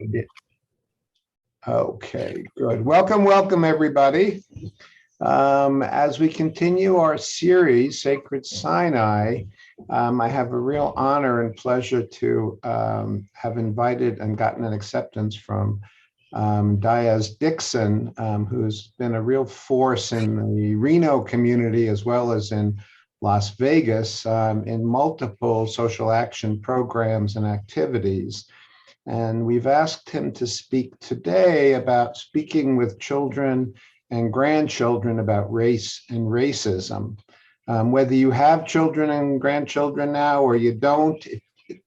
I did. Okay, good. Welcome, everybody. As we continue our series, Sacred Sinai, I have a real honor and pleasure to have invited and gotten an acceptance from Diaz Dixon, who's been a real force in the Reno community as well as in Las Vegas in multiple social action programs and activities. And we've asked him to speak today about speaking with children and grandchildren about race and racism. Whether you have children and grandchildren now or you don't, it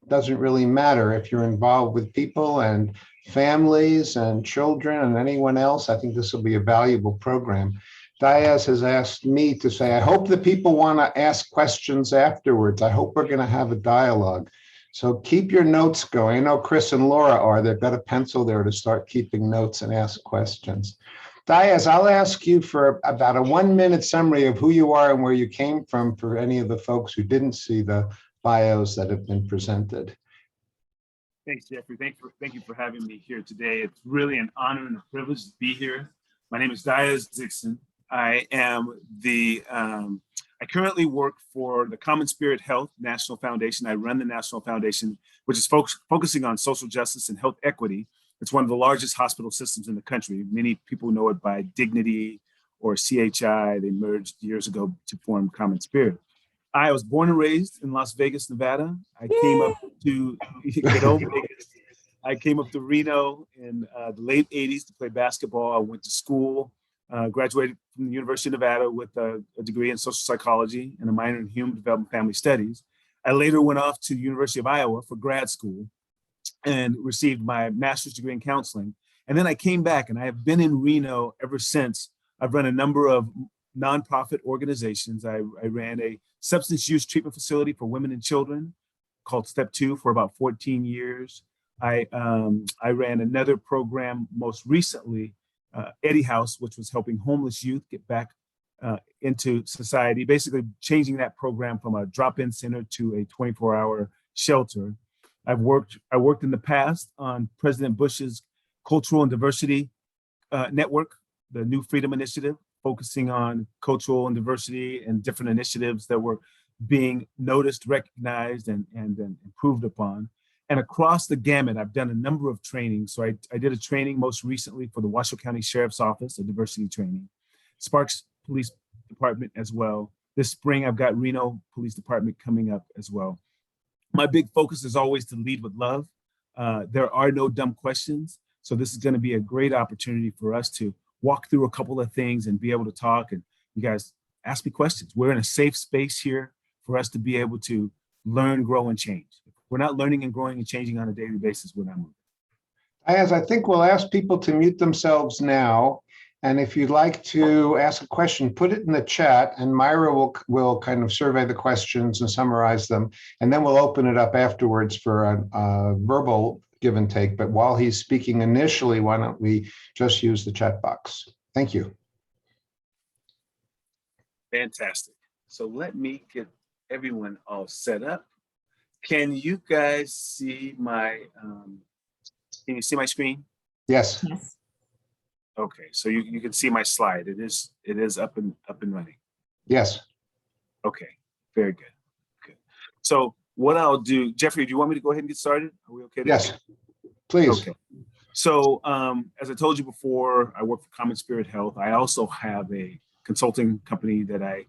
doesn't really matter. If you're involved with people and families and children and anyone else, I think this will be a valuable program. Diaz has asked me to say, I hope the people want to ask questions afterwards. I hope we're going to have a dialogue. So keep your notes going. I know Chris and Laura are. They've got a pencil there to start keeping notes and ask questions. Diaz, I'll ask you for about a 1-minute summary of who you are and where you came from for any of the folks who didn't see the bios that have been presented. Thanks, Jeffrey. Thank you for having me here today. It's really an honor and a privilege to be here. My name is Diaz Dixon. I am I currently work for the Common Spirit Health National Foundation. I run the National Foundation, which is focusing on social justice and health equity. It's one of the largest hospital systems in the country. Many people know it by Dignity or CHI. They merged years ago to form Common Spirit. I was born and raised in Las Vegas, Nevada. I came up to good old Vegas. I came up to Reno in the late 80s to play basketball. I went to school. Graduated from the University of Nevada with a degree in social psychology and a minor in human development family studies. I later went off to the University of Iowa for grad school and received my master's degree in counseling. And then I came back and I have been in Reno ever since. I've run a number of nonprofit organizations. I ran a substance use treatment facility for women and children called Step 2 for about 14 years. I ran another program most recently, Eddie House, which was helping homeless youth get back into society, basically changing that program from a drop-in center to a 24-hour shelter. I worked in the past on President Bush's Cultural and Diversity Network, the New Freedom Initiative, focusing on cultural and diversity and different initiatives that were being noticed, recognized, and improved upon. And across the gamut, I've done a number of trainings. So I did a training most recently for the Washoe County Sheriff's Office, a diversity training, Sparks Police Department as well. This spring, I've got Reno Police Department coming up as well. My big focus is always to lead with love. There are no dumb questions. So this is going to be a great opportunity for us to walk through a couple of things and be able to talk. And you guys ask me questions. We're in a safe space here for us to be able to learn, grow, and change. We're not learning and growing and changing on a daily basis. We're not moving. Diaz, I think we'll ask people to mute themselves now. And if you'd like to ask a question, put it in the chat and Myra will kind of survey the questions and summarize them. And then we'll open it up afterwards for a verbal give and take. But while he's speaking initially, why don't we just use the chat box? Thank you. Fantastic. So let me get everyone all set up. Can you guys see my, can you see my screen? Yes. Yes. Okay, so you can see my slide. It is up and running. Yes. Okay, very good. Good. So what I'll do, Jeffrey, do you want me to go ahead and get started? Are we okay? Yes, please. Okay. So as I told you before, I work for Common Spirit Health. I also have a consulting company that I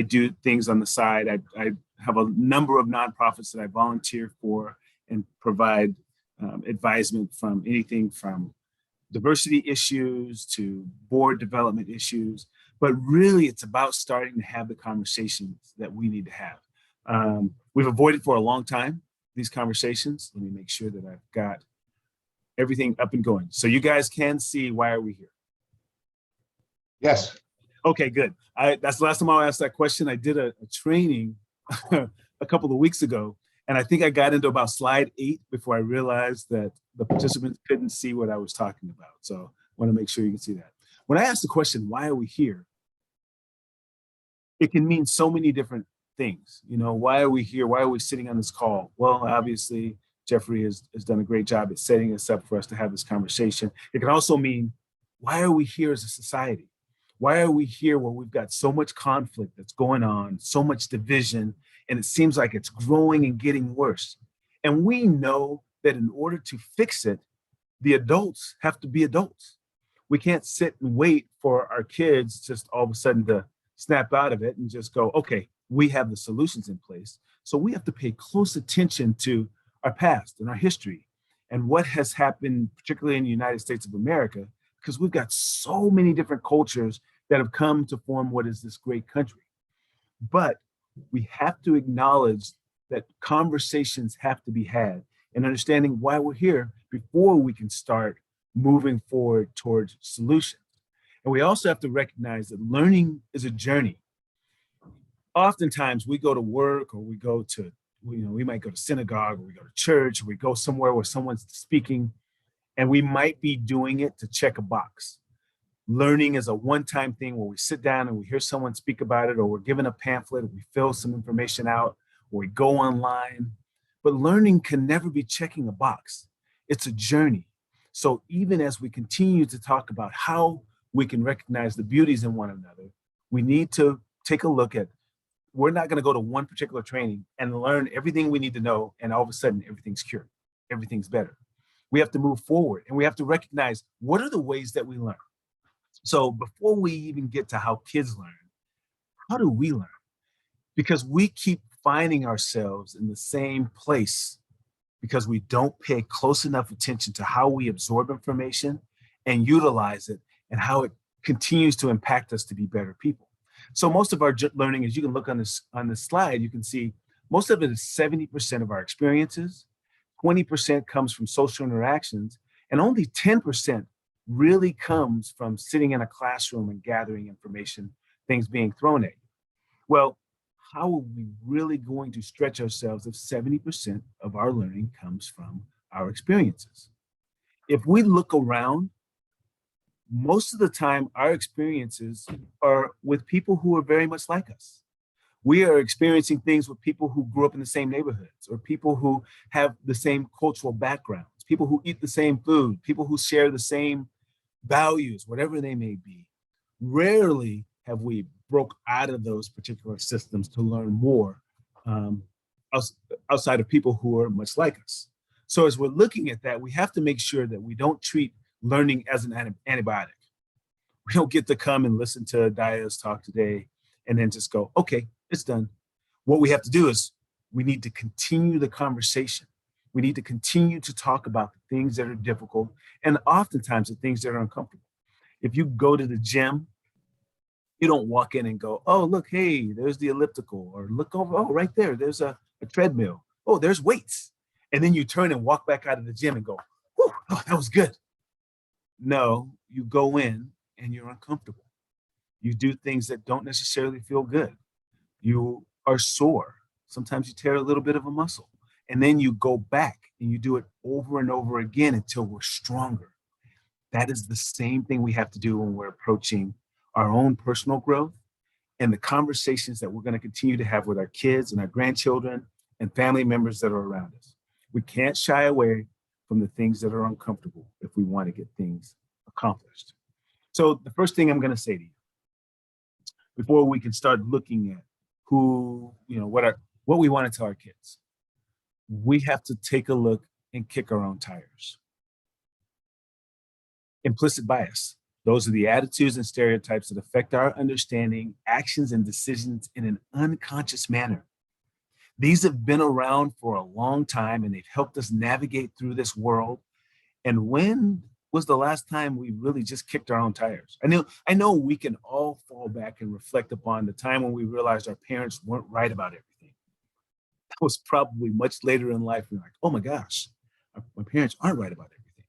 do things on the side. I have a number of nonprofits that I volunteer for and provide advisement from anything from diversity issues to board development issues. But really, it's about starting to have the conversations that we need to have. We've avoided for a long time these conversations. Let me make sure that I've got everything up and going. So you guys can see why are we here? Yes. Okay, good. That's the last time I asked that question. I did a training a couple of weeks ago, and I think I got into about slide 8 before I realized that the participants couldn't see what I was talking about. So I want to make sure you can see that. When I ask the question, why are we here? It can mean so many different things. You know, why are we here? Why are we sitting on this call? Well, obviously, Jeffrey has done a great job at setting us up for us to have this conversation. It can also mean, why are we here as a society? Why are we here where we've got so much conflict that's going on, so much division, and it seems like it's growing and getting worse? And we know that in order to fix it, the adults have to be adults. We can't sit and wait for our kids just all of a sudden to snap out of it and just go, okay, we have the solutions in place. So we have to pay close attention to our past and our history and what has happened, particularly in the United States of America, because we've got so many different cultures that have come to form what is this great country. But we have to acknowledge that conversations have to be had and understanding why we're here before we can start moving forward towards solutions. And we also have to recognize that learning is a journey. Oftentimes we go to work, or we go to, we might go to synagogue, or we go to church, or we go somewhere where someone's speaking, and we might be doing it to check a box. Learning is a one-time thing where we sit down and we hear someone speak about it, or we're given a pamphlet, or we fill some information out, or we go online. But learning can never be checking a box. It's a journey. So even as we continue to talk about how we can recognize the beauties in one another, we need to take a look at, we're not going to go to one particular training and learn everything we need to know, and all of a sudden everything's cured, everything's better. We have to move forward, and we have to recognize, what are the ways that we learn? So before we even get to how kids learn, how do we learn? Because we keep finding ourselves in the same place because we don't pay close enough attention to how we absorb information and utilize it, and how it continues to impact us to be better people. So most of our learning, as you can look on this slide, you can see most of it is 70% of our experiences, 20% comes from social interactions, and only 10% really comes from sitting in a classroom and gathering information, things being thrown at you. Well, how are we really going to stretch ourselves if 70% of our learning comes from our experiences? If we look around, most of the time our experiences are with people who are very much like us. We are experiencing things with people who grew up in the same neighborhoods, or people who have the same cultural backgrounds, people who eat the same food, people who share the same values, whatever they may be. Rarely have we broke out of those particular systems to learn more outside of people who are much like us. So as we're looking at that, we have to make sure that we don't treat learning as an antibiotic. We don't get to come and listen to Diaz talk today and then just go, okay, it's done. What we have to do is we need to continue the conversation. We need to continue to talk about the things that are difficult, and oftentimes the things that are uncomfortable. If you go to the gym, you don't walk in and go, oh, look, hey, there's the elliptical, or look over, oh, right there, there's a treadmill. Oh, there's weights. And then you turn and walk back out of the gym and go, whew, oh, that was good. No, you go in and you're uncomfortable. You do things that don't necessarily feel good. You are sore. Sometimes you tear a little bit of a muscle. And then you go back and you do it over and over again until we're stronger. That is the same thing we have to do when we're approaching our own personal growth and the conversations that we're going to continue to have with our kids and our grandchildren and family members that are around us. We can't shy away from the things that are uncomfortable if we want to get things accomplished. So the first thing I'm going to say to you, before we can start looking at what we want to tell our kids, we have to take a look and kick our own tires. Implicit bias. Those are the attitudes and stereotypes that affect our understanding, actions, and decisions in an unconscious manner. These have been around for a long time, and they've helped us navigate through this world. And when was the last time we really just kicked our own tires? I know we can all fall back and reflect upon the time when we realized our parents weren't right about everything. That was probably much later in life. We're like, oh my gosh, my parents aren't right about everything.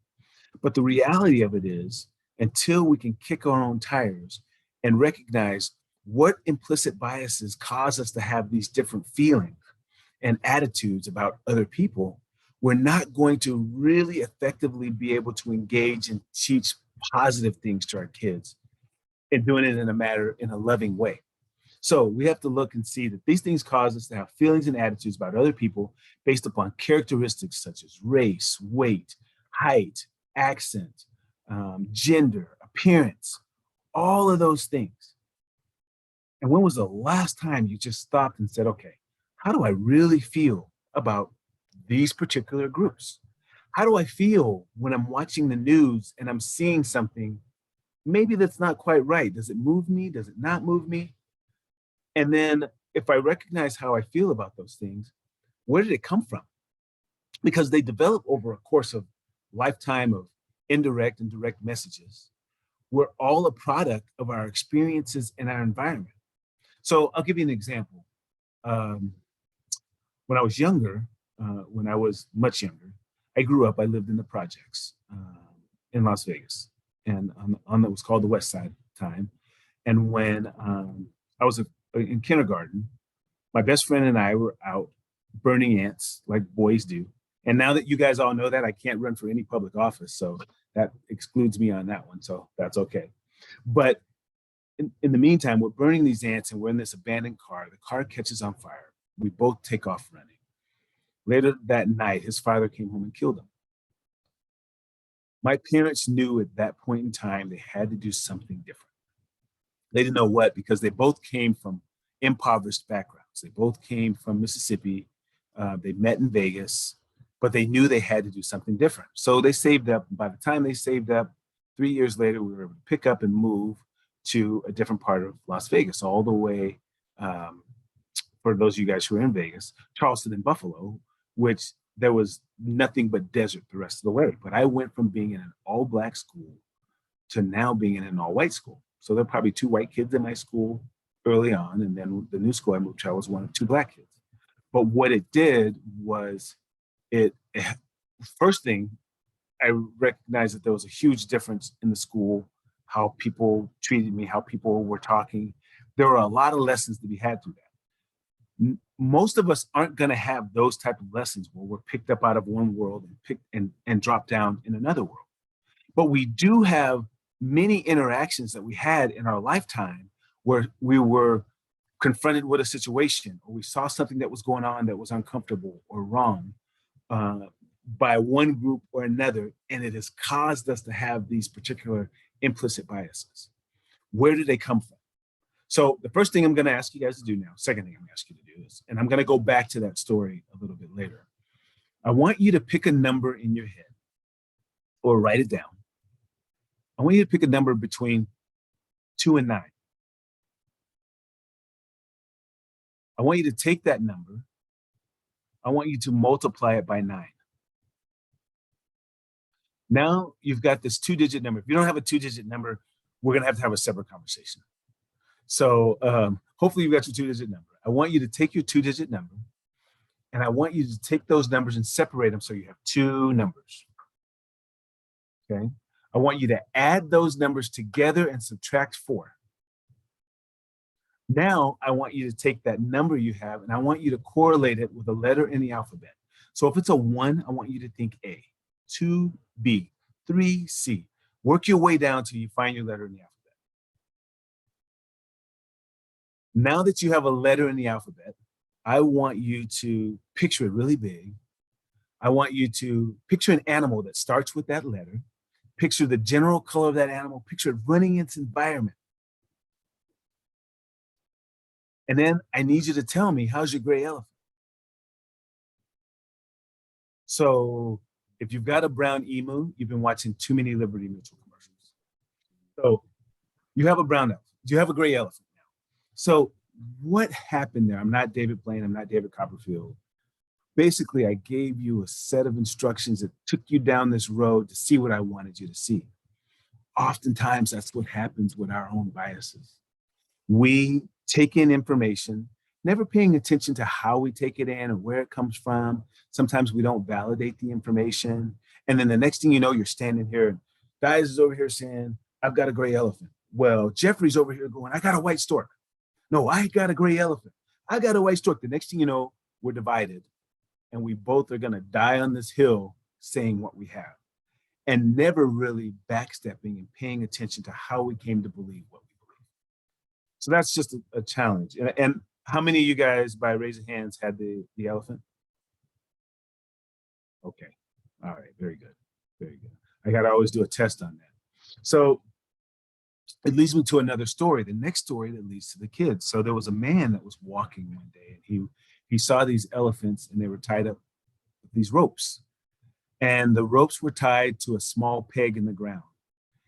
But the reality of it is, until we can kick our own tires and recognize what implicit biases cause us to have these different feelings and attitudes about other people, we're not going to really effectively be able to engage and teach positive things to our kids and doing it in a loving way. So we have to look and see that these things cause us to have feelings and attitudes about other people based upon characteristics such as race, weight, height, accent, gender, appearance, all of those things. And when was the last time you just stopped and said, okay, how do I really feel about these particular groups? How do I feel when I'm watching the news and I'm seeing something maybe that's not quite right? Does it move me? Does it not move me? And then if I recognize how I feel about those things, where did it come from? Because they develop over a course of lifetime of indirect and direct messages. We're all a product of our experiences and our environment. So I'll give you an example. When I was younger, when I was much younger, I grew up, I lived in the projects in Las Vegas, and on that was called the West Side at the time. And when I was in kindergarten, my best friend and I were out burning ants like boys do. And now that you guys all know that, I can't run for any public office. So that excludes me on that one. So that's okay. But in the meantime, we're burning these ants and we're in this abandoned car. The car catches on fire. We both take off running. Later that night, his father came home and killed him. My parents knew at that point in time they had to do something different. They didn't know what, because they both came from impoverished backgrounds. They both came from Mississippi. They met in Vegas, but they knew they had to do something different. So they saved up. By the time they saved up, 3 years later, we were able to pick up and move to a different part of Las Vegas, all the way, for those of you guys who are in Vegas, Charleston and Buffalo, which there was nothing but desert the rest of the way. But I went from being in an all-black school to now being in an all-white school. So there were probably 2 white kids in my school early on, and then the new school I moved to, I was one of 2 black kids. But what it did was, first thing, I recognized that there was a huge difference in the school, how people treated me, how people were talking. There were a lot of lessons to be had through that. Most of us aren't going to have those type of lessons where we're picked up out of one world and dropped down in another world. But we do have many interactions that we had in our lifetime where we were confronted with a situation, or we saw something that was going on that was uncomfortable or wrong by one group or another, and it has caused us to have these particular implicit biases. Where do they come from? So the first thing I'm going to ask you guys to do now, second thing I'm going to ask you to do is, and I'm going to go back to that story a little bit later. I want you to pick a number in your head or write it down. I want you to pick a number between 2 and 9. I want you to take that number. I want you to multiply it by 9. Now you've got this 2-digit number. If you don't have a 2-digit number, we're going to have a separate conversation. So hopefully you've got your 2-digit number. I want you to take your 2-digit number, and I want you to take those numbers and separate them so you have 2 numbers. Okay. I want you to add those numbers together and subtract 4. Now I want you to take that number you have and I want you to correlate it with a letter in the alphabet. So if it's a 1, I want you to think A, 2, B, 3, C. Work your way down till you find your letter in the alphabet. Now that you have a letter in the alphabet, I want you to picture it really big. I want you to picture an animal that starts with that letter. Picture the general color of that animal. Picture it running its environment. And then I need you to tell me, how's your gray elephant? So if you've got a brown emu, you've been watching too many Liberty Mutual commercials. So you have a brown elephant. You have a gray elephant now. So what happened there? I'm not David Blaine. I'm not David Copperfield. Basically, I gave you a set of instructions that took you down this road to see what I wanted you to see. Oftentimes, that's what happens with our own biases. We take in information, never paying attention to how we take it in or where it comes from. Sometimes we don't validate the information. And then the next thing you know, you're standing here, and Diaz is over here saying, I've got a gray elephant. Well, Jeffrey's over here going, I got a white stork. No, I got a gray elephant. I got a white stork. The next thing you know, we're divided. And we both are going to die on this hill saying what we have and never really backstepping and paying attention to how we came to believe what we believe. So that's just a challenge. And how many of you guys, by raising hands, had the elephant? Okay. All right. Very good. Very good. I got to always do a test on that. So it leads me to another story, the next story that leads to the kids. So there was a man that was walking one day, and he saw these elephants, and they were tied up with these ropes. And the ropes were tied to a small peg in the ground.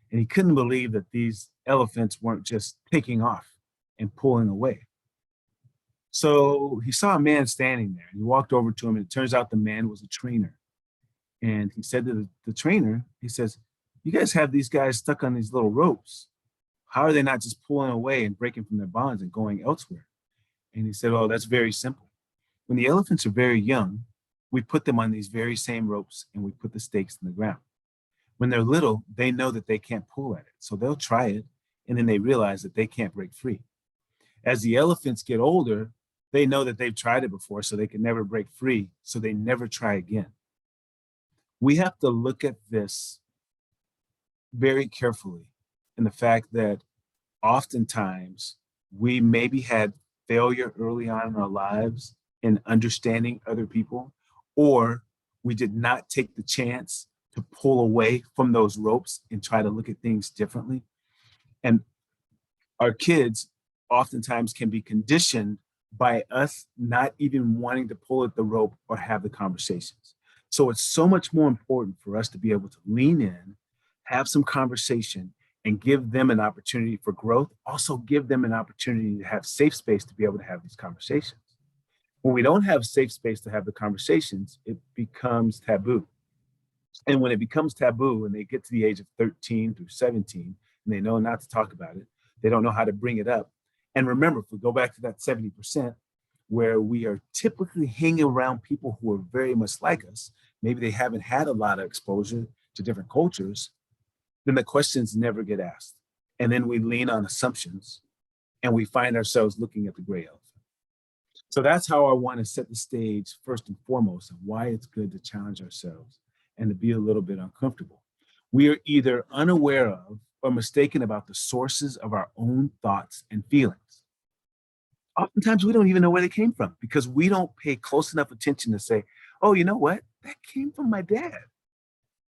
And he couldn't believe that these elephants weren't just taking off and pulling away. So he saw a man standing there, and he walked over to him, and it turns out the man was a trainer. And he said to the trainer, he says, "You guys have these guys stuck on these little ropes. How are they not just pulling away and breaking from their bonds and going elsewhere?" And he said, "Oh, that's very simple. When the elephants are very young, we put them on these very same ropes, and we put the stakes in the ground. When they're little, they know that they can't pull at it. So they'll try it, and then they realize that they can't break free. As the elephants get older, they know that they've tried it before, so they can never break free, so they never try again." We have to look at this very carefully, in the fact that oftentimes we maybe had failure early on in our lives in understanding other people, or we did not take the chance to pull away from those ropes and try to look at things differently. And our kids oftentimes can be conditioned by us not even wanting to pull at the rope or have the conversations. So it's so much more important for us to be able to lean in, have some conversation, and give them an opportunity for growth. Also give them an opportunity to have safe space to be able to have these conversations. When we don't have safe space to have the conversations, it becomes taboo. And when it becomes taboo and they get to the age of 13 through 17, and they know not to talk about it, they don't know how to bring it up. And remember, if we go back to that 70%, where we are typically hanging around people who are very much like us, maybe they haven't had a lot of exposure to different cultures, then the questions never get asked. And then we lean on assumptions, and we find ourselves looking at the gray elephant. So that's how I want to set the stage first and foremost, of why it's good to challenge ourselves and to be a little bit uncomfortable. We are either unaware of or mistaken about the sources of our own thoughts and feelings. Oftentimes we don't even know where they came from, because we don't pay close enough attention to say, "Oh, you know what? That came from my dad.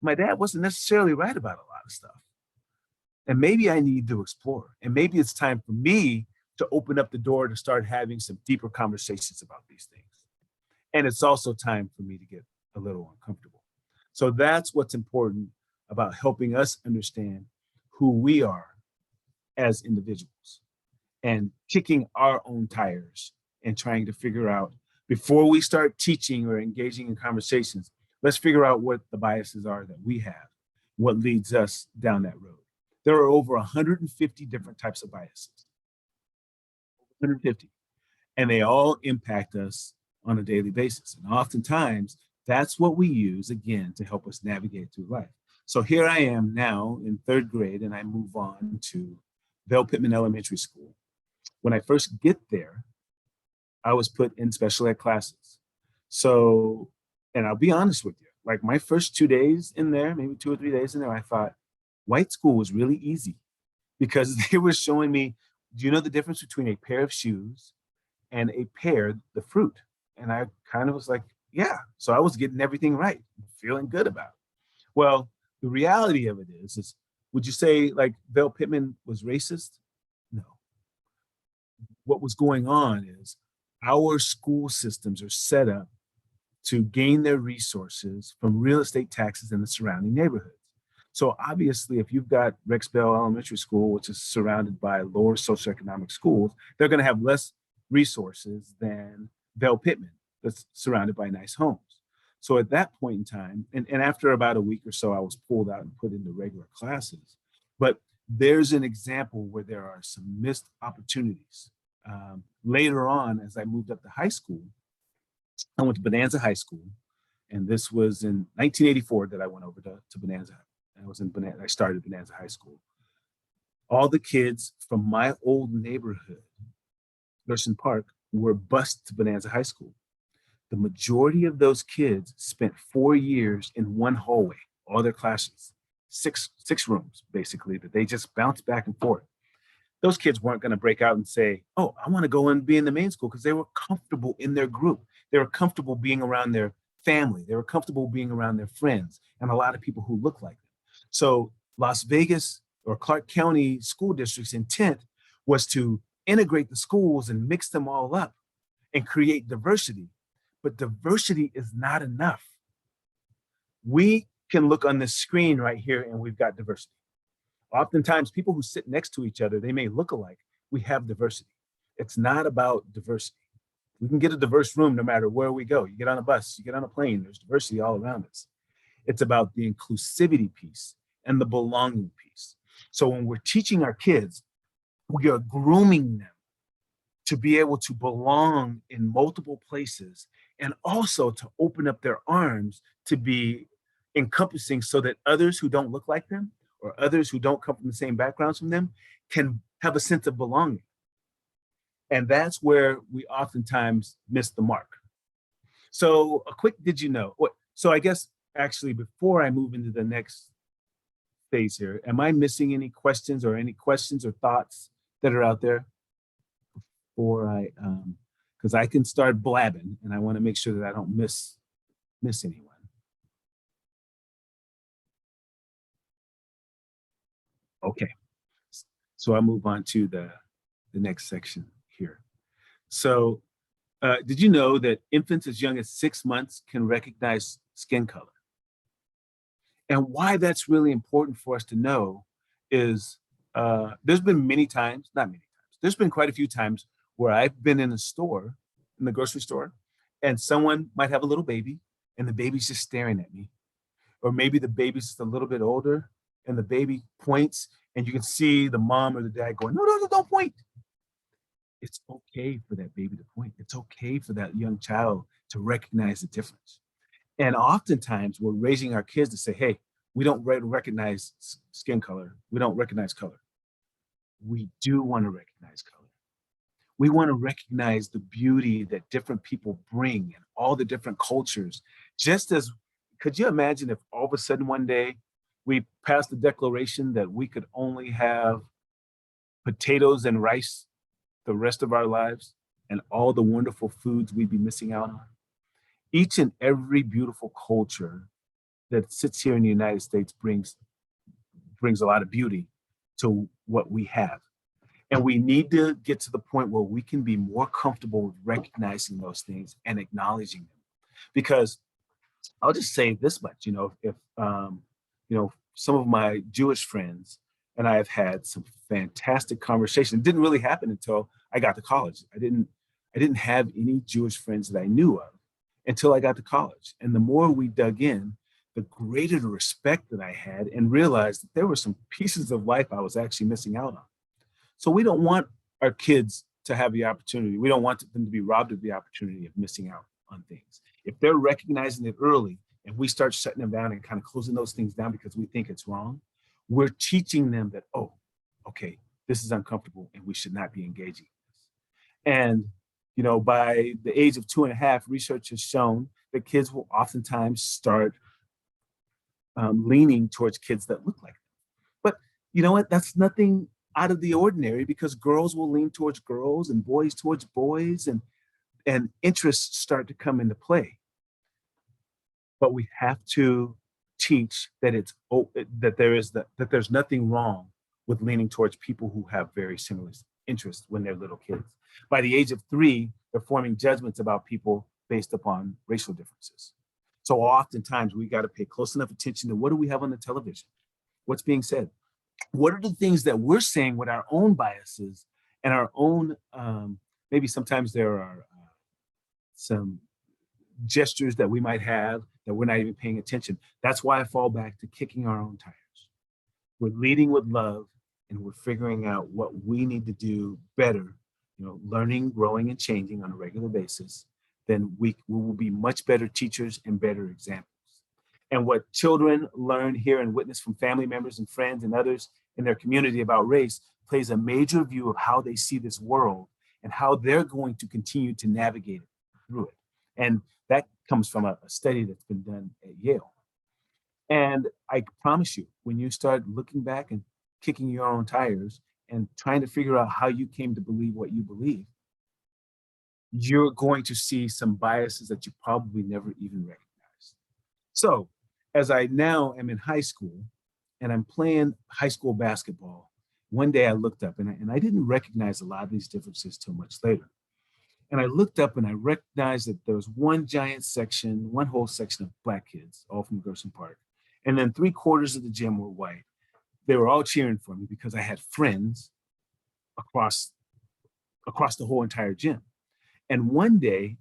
My dad wasn't necessarily right about a lot of stuff. And maybe I need to explore. And maybe it's time for me to open up the door to start having some deeper conversations about these things. And it's also time for me to get a little uncomfortable." So that's what's important about helping us understand who we are as individuals, and kicking our own tires and trying to figure out, before we start teaching or engaging in conversations, let's figure out what the biases are that we have, what leads us down that road. There are over 150 different types of biases, 150, and they all impact us on a daily basis. And oftentimes, that's what we use, again, to help us navigate through life. So here I am now in third grade, and I move on to Bell Pittman Elementary School. When I first get there, I was put in special ed classes. So, and I'll be honest with you, like my first 2 days in there, maybe 2 or 3 days in there, I thought white school was really easy, because they were showing me, do you know the difference between a pair of shoes and a pear, the fruit? And I kind of was like, yeah. So I was getting everything right, feeling good about it. Well, the reality of it is would you say like Bell Pittman was racist? No. What was going on is our school systems are set up to gain their resources from real estate taxes in the surrounding neighborhoods. So obviously, if you've got Rex Bell Elementary School, which is surrounded by lower socioeconomic schools, they're going to have less resources than Bell Pittman, that's surrounded by nice homes. So at that point in time, and after about a week or so, I was pulled out and put into regular classes. But there's an example where there are some missed opportunities. Later on, as I moved up to high school, I went to Bonanza High School, and this was in 1984 that I went over to Bonanza. I started Bonanza High School. All the kids from my old neighborhood, Gerson Park, were bused to Bonanza High School. The majority of those kids spent 4 years in one hallway, all their classes, six rooms, basically, that they just bounced back and forth. those kids weren't going to break out and say, oh, I want to go and be in the main school, because they were comfortable in their group. They were comfortable being around their family. They were comfortable being around their friends and a lot of people who look like them. So Las Vegas or Clark County School District's intent was to integrate the schools and mix them all up and create diversity. But diversity is not enough. We can look on this screen right here and we've got diversity. Oftentimes, people who sit next to each other, they may look alike. We have diversity. It's not about diversity. We can get a diverse room no matter where we go. You get on a bus, you get on a plane, there's diversity all around us. It's about the inclusivity piece and the belonging piece. So when we're teaching our kids, we are grooming them to be able to belong in multiple places and also to open up their arms to be encompassing so that others who don't look like them or others who don't come from the same backgrounds from them can have a sense of belonging. And that's where we oftentimes miss the mark. So a quick, did you know? So I guess actually before I move into the next phase here, am I missing any questions or thoughts that are out there? Or because I can start blabbing and I want to make sure that I don't miss anyone. Okay, so I'll move on to the next section here. So did you know that infants as young as 6 months can recognize skin color? And why that's really important for us to know is there's been many times, not many times, there's been quite a few times where I've been in a store, in the grocery store, and someone might have a little baby and the baby's just staring at me. Or maybe the baby's just a little bit older and the baby points and you can see the mom or the dad going, no, no, no, don't point. It's okay for that baby to point. It's okay for that young child to recognize the difference. And oftentimes we're raising our kids to say, hey, we don't recognize skin color. We don't recognize color. We do want to recognize color. We want to recognize the beauty that different people bring and all the different cultures. Just as, could you imagine if all of a sudden one day we passed the declaration that we could only have potatoes and rice the rest of our lives and all the wonderful foods we'd be missing out on? Each and every beautiful culture that sits here in the United States brings a lot of beauty to what we have. And we need to get to the point where we can be more comfortable with recognizing those things and acknowledging them. Because I'll just say this much, if some of my Jewish friends and I have had some fantastic conversations. It didn't really happen until I got to college. I didn't have any Jewish friends that I knew of until I got to college. And the more we dug in, the greater the respect that I had and realized that there were some pieces of life I was actually missing out on. So we don't want our kids to have the opportunity. We don't want them to be robbed of the opportunity of missing out on things. If they're recognizing it early and we start shutting them down and kind of closing those things down because we think it's wrong, we're teaching them that, oh, okay, this is uncomfortable and we should not be engaging in this. And, by the age of 2.5, research has shown that kids will oftentimes start leaning towards kids that look like them. But you know what? That's nothing out of the ordinary, because girls will lean towards girls and boys towards boys, and interests start to come into play. But we have to teach that that there's nothing wrong with leaning towards people who have very similar interests when they're little kids. By the age of 3, they're forming judgments about people based upon racial differences. So oftentimes we got to pay close enough attention to what do we have on the television? What's being said? What are the things that we're saying with our own biases and our own, maybe sometimes there are some gestures that we might have that we're not even paying attention. That's why I fall back to kicking our own tires. We're leading with love and we're figuring out what we need to do better, learning, growing, and changing on a regular basis. Then we will be much better teachers and better examples. And what children learn, hear, and witness from family members and friends and others in their community about race plays a major view of how they see this world and how they're going to continue to navigate through it. And that comes from a study that's been done at Yale. And I promise you, when you start looking back and kicking your own tires and trying to figure out how you came to believe what you believe, you're going to see some biases that you probably never even recognized. So as I now am in high school and I'm playing high school basketball, one day I looked up and I didn't recognize a lot of these differences till much later. And I looked up and I recognized that there was one giant section, one whole section of Black kids, all from Gerson Park. And then 3/4 of the gym were white. They were all cheering for me because I had friends across the whole entire gym. And one day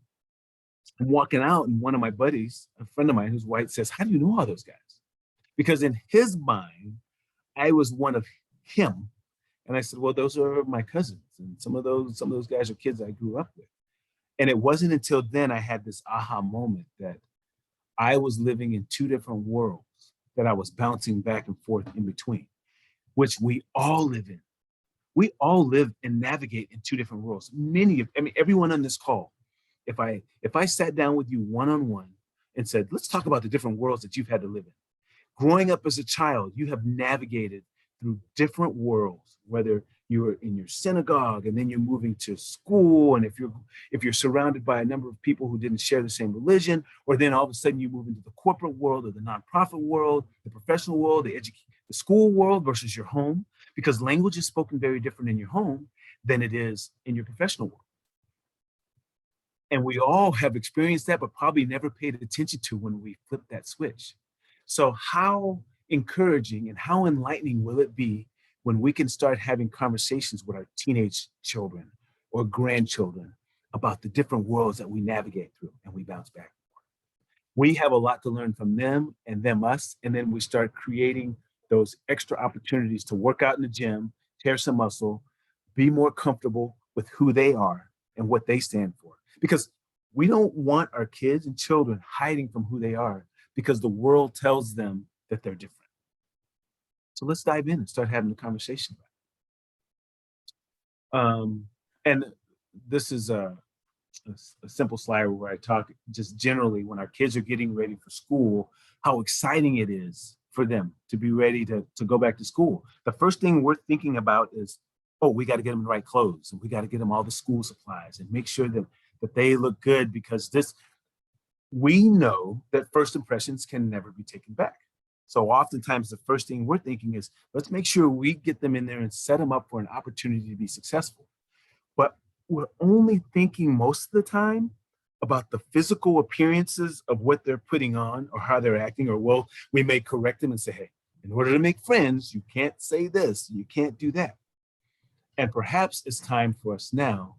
I'm walking out and one of my buddies, a friend of mine who's white, says, "How do you know all those guys?" Because in his mind, I was one of him. And I said, "Well, those are my cousins. And some of those guys are kids I grew up with." And it wasn't until then I had this aha moment that I was living in two different worlds that I was bouncing back and forth in between, which we all live in. We all live and navigate in two different worlds. Everyone on this call, if I sat down with you one-on-one and said, let's talk about the different worlds that you've had to live in. Growing up as a child, you have navigated through different worlds, whether you're in your synagogue and then you're moving to school, and if you're surrounded by a number of people who didn't share the same religion, or then all of a sudden you move into the corporate world or the nonprofit world, the professional world, the school world versus your home, because language is spoken very different in your home than it is in your professional world. And we all have experienced that, but probably never paid attention to when we flipped that switch. So how encouraging and how enlightening will it be when we can start having conversations with our teenage children or grandchildren about the different worlds that we navigate through and we bounce back? We have a lot to learn from them and them us, and then we start creating those extra opportunities to work out in the gym, tear some muscle, be more comfortable with who they are and what they stand for. Because we don't want our kids and children hiding from who they are because the world tells them that they're different. So let's dive in and start having a conversation about it. And this is a simple slide where I talk just generally when our kids are getting ready for school, how exciting it is for them to be ready to go back to school. The first thing we're thinking about is, oh, we got to get them the right clothes and we got to get them all the school supplies and make sure that they look good, because we know that first impressions can never be taken back. So oftentimes the first thing we're thinking is, let's make sure we get them in there and set them up for an opportunity to be successful. But we're only thinking most of the time about the physical appearances of what they're putting on or how they're acting, or well, we may correct them and say, hey, in order to make friends, you can't say this, you can't do that. And perhaps it's time for us now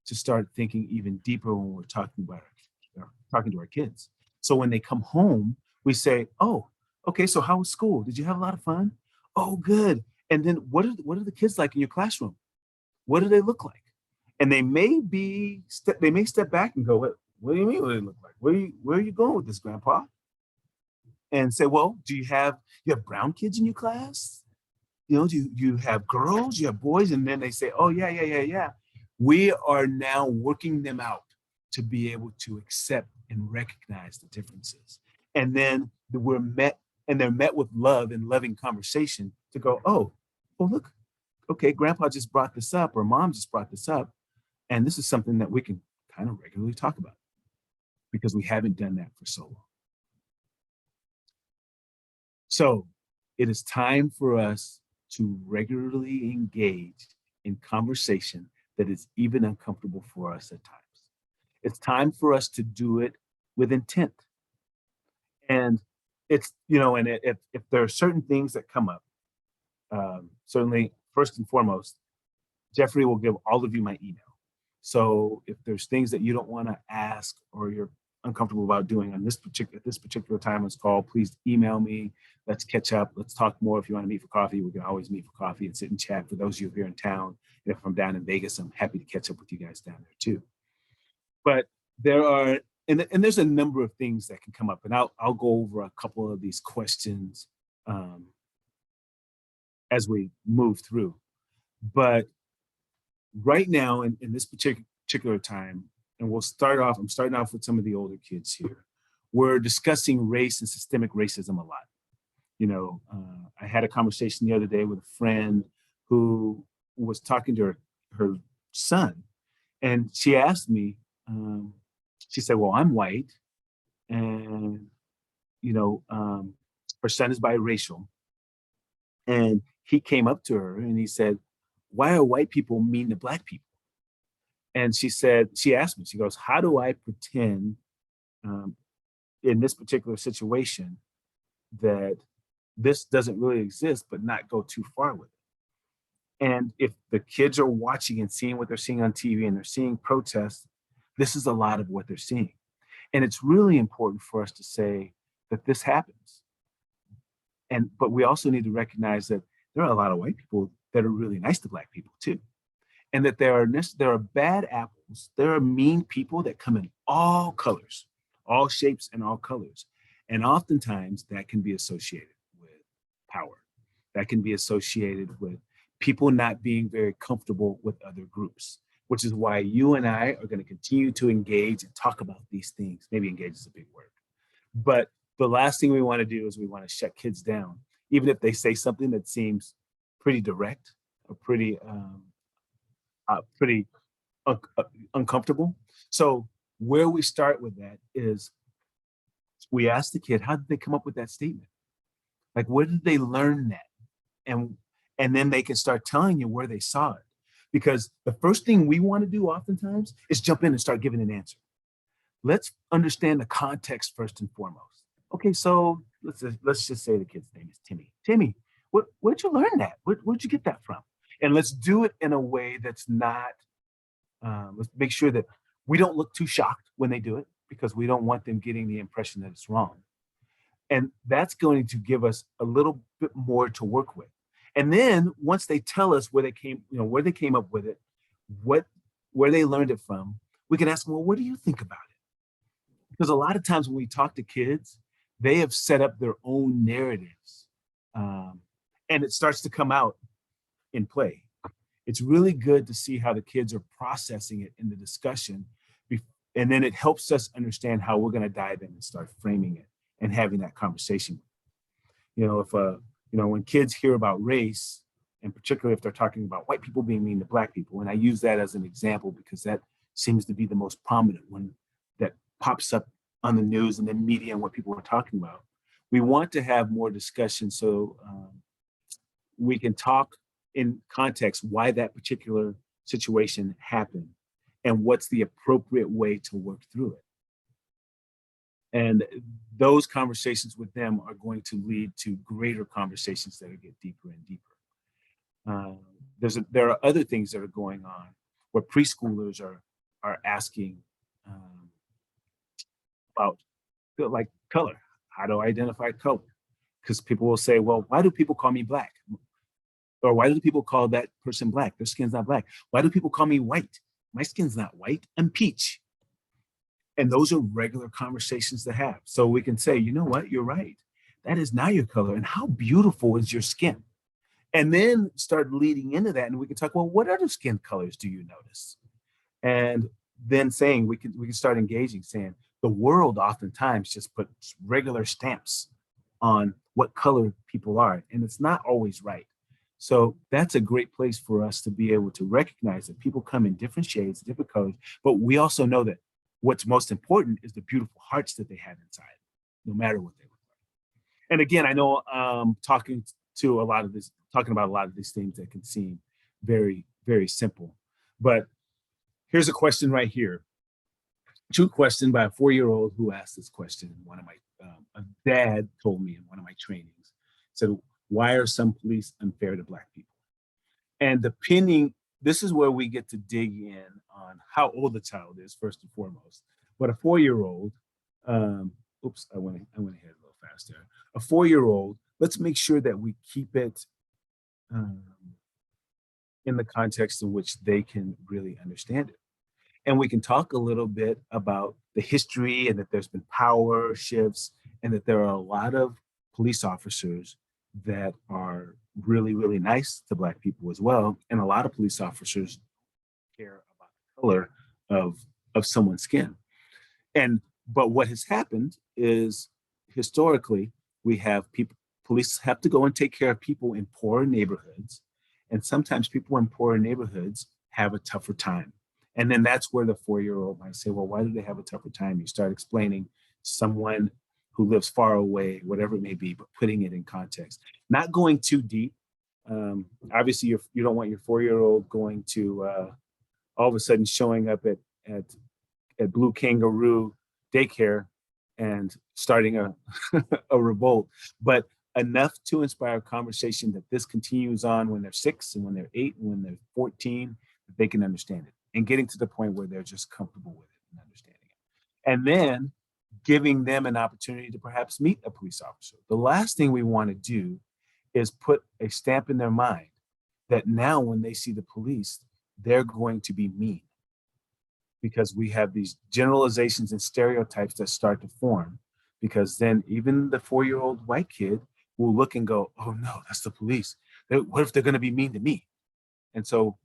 to start thinking even deeper when we're talking to our kids. So when they come home, we say, oh, okay, so how was school? Did you have a lot of fun? Oh, good. And then what are the kids like in your classroom? What do they look like? And they may step back and go, what do you mean what do they look like? Where are you going with this, Grandpa? And say, well, do you have brown kids in your class? Do you have girls? You have boys? And then they say, oh, yeah. We are now working them out to be able to accept and recognize the differences. And then they're met with love and loving conversation to go, oh, well, look, okay, Grandpa just brought this up, or Mom just brought this up. And this is something that we can kind of regularly talk about because we haven't done that for so long. So it is time for us to regularly engage in conversation that is even uncomfortable for us at times. It's time for us to do it with intent. And it's, and if there are certain things that come up, certainly first and foremost, Jeffrey will give all of you my email. So if there's things that you don't want to ask or you're uncomfortable about doing on this particular time on this call, please email me. Let's catch up. Let's talk more. If you want to meet for coffee, we can always meet for coffee and sit and chat. For those of you here in town, and if I'm down in Vegas, I'm happy to catch up with you guys down there too. But there are, and there's a number of things that can come up, and I'll go over a couple of these questions as we move through. But right now, in this particular time, and I'm starting off with some of the older kids here, we're discussing race and systemic racism a lot. I had a conversation the other day with a friend who was talking to her son, and she asked me, she said, well, I'm white, and her son is biracial. And he came up to her and he said, why are white people mean to black people? And she asked me, she goes, how do I pretend in this particular situation that this doesn't really exist, but not go too far with it? And if the kids are watching and seeing what they're seeing on TV and they're seeing protests, this is a lot of what they're seeing. And it's really important for us to say that this happens. But we also need to recognize that there are a lot of white people that are really nice to black people too. And that there are bad apples. There are mean people that come in all colors, all shapes and all colors. And oftentimes that can be associated with power. That can be associated with people not being very comfortable with other groups, which is why you and I are going to continue to engage and talk about these things. Maybe engage is a big word. But the last thing we want to do is we want to shut kids down, even if they say something that seems pretty direct or pretty uncomfortable. So where we start with that is we ask the kid, how did they come up with that statement? Like, where did they learn that? And then they can start telling you where they saw it. Because the first thing we want to do oftentimes is jump in and start giving an answer. Let's understand the context first and foremost. Okay, so let's just say the kid's name is Timmy. Timmy, where'd you learn that? Where'd you get that from? And let's do it in a way that's not, let's make sure that we don't look too shocked when they do it, because we don't want them getting the impression that it's wrong. And that's going to give us a little bit more to work with. And then once they tell us where they came up with it, where they learned it from, we can ask them, well, what do you think about it? Because a lot of times when we talk to kids, they have set up their own narratives, and it starts to come out in play. It's really good to see how the kids are processing it in the discussion, and then it helps us understand how we're going to dive in and start framing it and having that conversation. When kids hear about race, and particularly if they're talking about white people being mean to black people, and I use that as an example because that seems to be the most prominent one that pops up on the news and the media and what people are talking about. We want to have more discussion so we can talk in context why that particular situation happened and what's the appropriate way to work through it. And those conversations with them are going to lead to greater conversations that get deeper and deeper. There are other things that are going on where preschoolers are asking about like color. How do I identify color? Because people will say, well, why do people call me black? Or why do people call that person black? Their skin's not black. Why do people call me white? My skin's not white, I'm peach. And those are regular conversations to have. So we can say, you know what, you're right. That is not your color. And how beautiful is your skin? And then start leading into that. And we can talk, well, what other skin colors do you notice? And then saying, we can start engaging, saying the world oftentimes just puts regular stamps on what color people are. And it's not always right. So that's a great place for us to be able to recognize that people come in different shades, different colors, but we also know that what's most important is the beautiful hearts that they have inside, no matter what they look like. And again, I know talking about a lot of these things that can seem very, very simple, but here's a question right here. True question by a 4-year-old who asked this question. A dad told me in one of my trainings, said, why are some police unfair to black people? And this is where we get to dig in on how old the child is, first and foremost. But a 4-year-old, oops, I went ahead a little fast there. A 4-year-old, let's make sure that we keep it in the context in which they can really understand it. And we can talk a little bit about the history and that there's been power shifts and that there are a lot of police officers that are really, really nice to black people as well. And a lot of police officers care about the color of someone's skin. But what has happened is historically, police have to go and take care of people in poor neighborhoods. And sometimes people in poorer neighborhoods have a tougher time. And then that's where the 4-year-old might say, well, why do they have a tougher time? You start explaining someone who lives far away, whatever it may be, but putting it in context, not going too deep. Obviously, you don't want your 4-year-old going to all of a sudden showing up at Blue Kangaroo daycare and starting a, a revolt, but enough to inspire a conversation that this continues on when they're 6 and when they're 8 and when they're 14, that they can understand it and getting to the point where they're just comfortable with it and understanding it. And then giving them an opportunity to perhaps meet a police officer. The last thing we want to do is put a stamp in their mind that now when they see the police, they're going to be mean, because we have these generalizations and stereotypes that start to form, because then even the 4-year-old white kid will look and go, oh no, that's the police. What if they're going to be mean to me? And so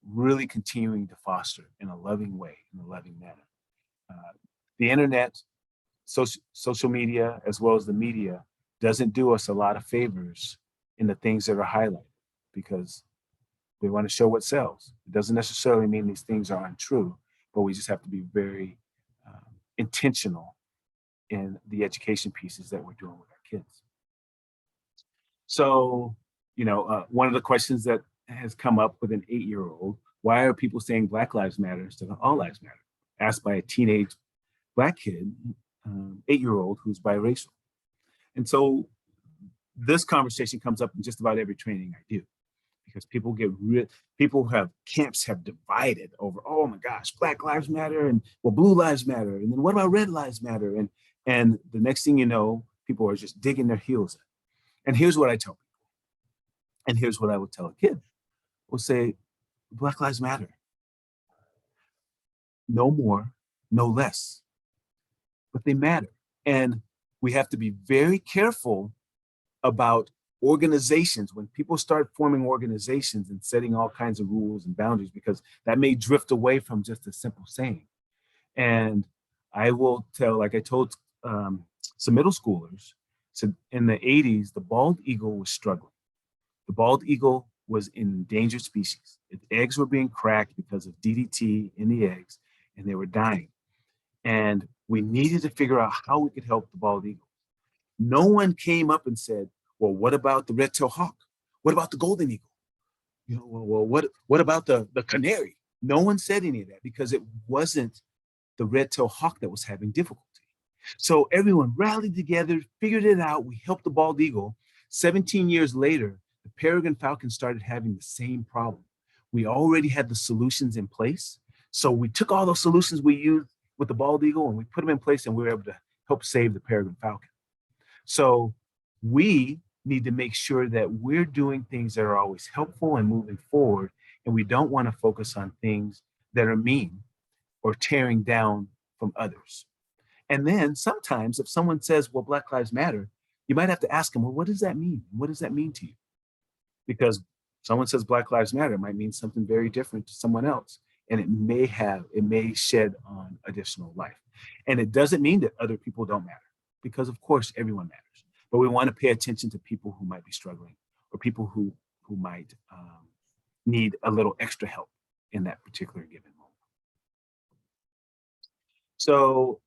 really continuing to foster in a loving way, in a loving manner. The internet, social media, as well as the media, doesn't do us a lot of favors in the things that are highlighted, because they want to show what sells. It doesn't necessarily mean these things are untrue, but we just have to be very intentional in the education pieces that we're doing with our kids. So, one of the questions that has come up with an 8-year-old, why are people saying Black Lives Matter instead of All Lives Matter? Asked by a teenage Black kid, 8-year-old, who's biracial. And so this conversation comes up in just about every training I do, because people have camps have divided over, oh my gosh, Black Lives Matter, and well, Blue Lives Matter, and then what about Red Lives Matter? And the next thing you know, people are just digging their heels in. And here's what I tell people, and here's what I would tell a kid. We'll say, Black Lives Matter. No more, no less, but they matter. And we have to be very careful about organizations, when people start forming organizations and setting all kinds of rules and boundaries, because that may drift away from just a simple saying. And I will tell, like I told some middle schoolers, so in the 80s, the bald eagle was struggling. The bald eagle was an endangered species. Its eggs were being cracked because of DDT in the eggs, and they were dying. And we needed to figure out how we could help the bald eagle. No one came up and said, well, what about the red-tailed hawk? What about the golden eagle? Well, what about the canary? No one said any of that, because it wasn't the red-tailed hawk that was having difficulty. So everyone rallied together, figured it out. We helped the bald eagle. 17 years later, the peregrine falcon started having the same problem. We already had the solutions in place. So we took all those solutions we used with the bald eagle and we put them in place, and we were able to help save the peregrine falcon. So we need to make sure that we're doing things that are always helpful and moving forward, and we don't want to focus on things that are mean or tearing down from others. And then sometimes if someone says, well, Black Lives Matter, you might have to ask them, well, what does that mean? What does that mean to you? Because someone says Black Lives Matter, it might mean something very different to someone else. And it may shed on additional life. And it doesn't mean that other people don't matter, because of course everyone matters. But we want to pay attention to people who might be struggling, or people who might need a little extra help in that particular given moment. So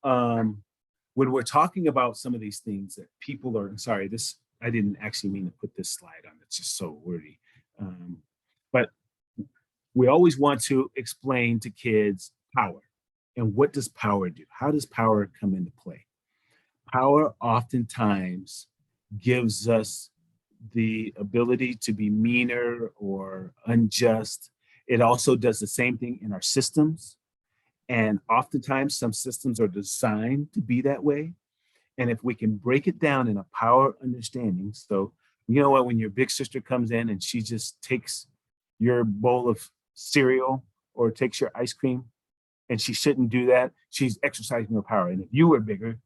when we're talking about some of these things that people are, sorry, I didn't actually mean to put this slide on, it's just so wordy. But we always want to explain to kids power. And what does power do? How does power come into play? Power oftentimes gives us the ability to be meaner or unjust. It also does the same thing in our systems. And oftentimes some systems are designed to be that way. And if we can break it down in a power understanding, so you know what, when your big sister comes in and she just takes your bowl of cereal or takes your ice cream, and she shouldn't do that, she's exercising her power. And if you were bigger,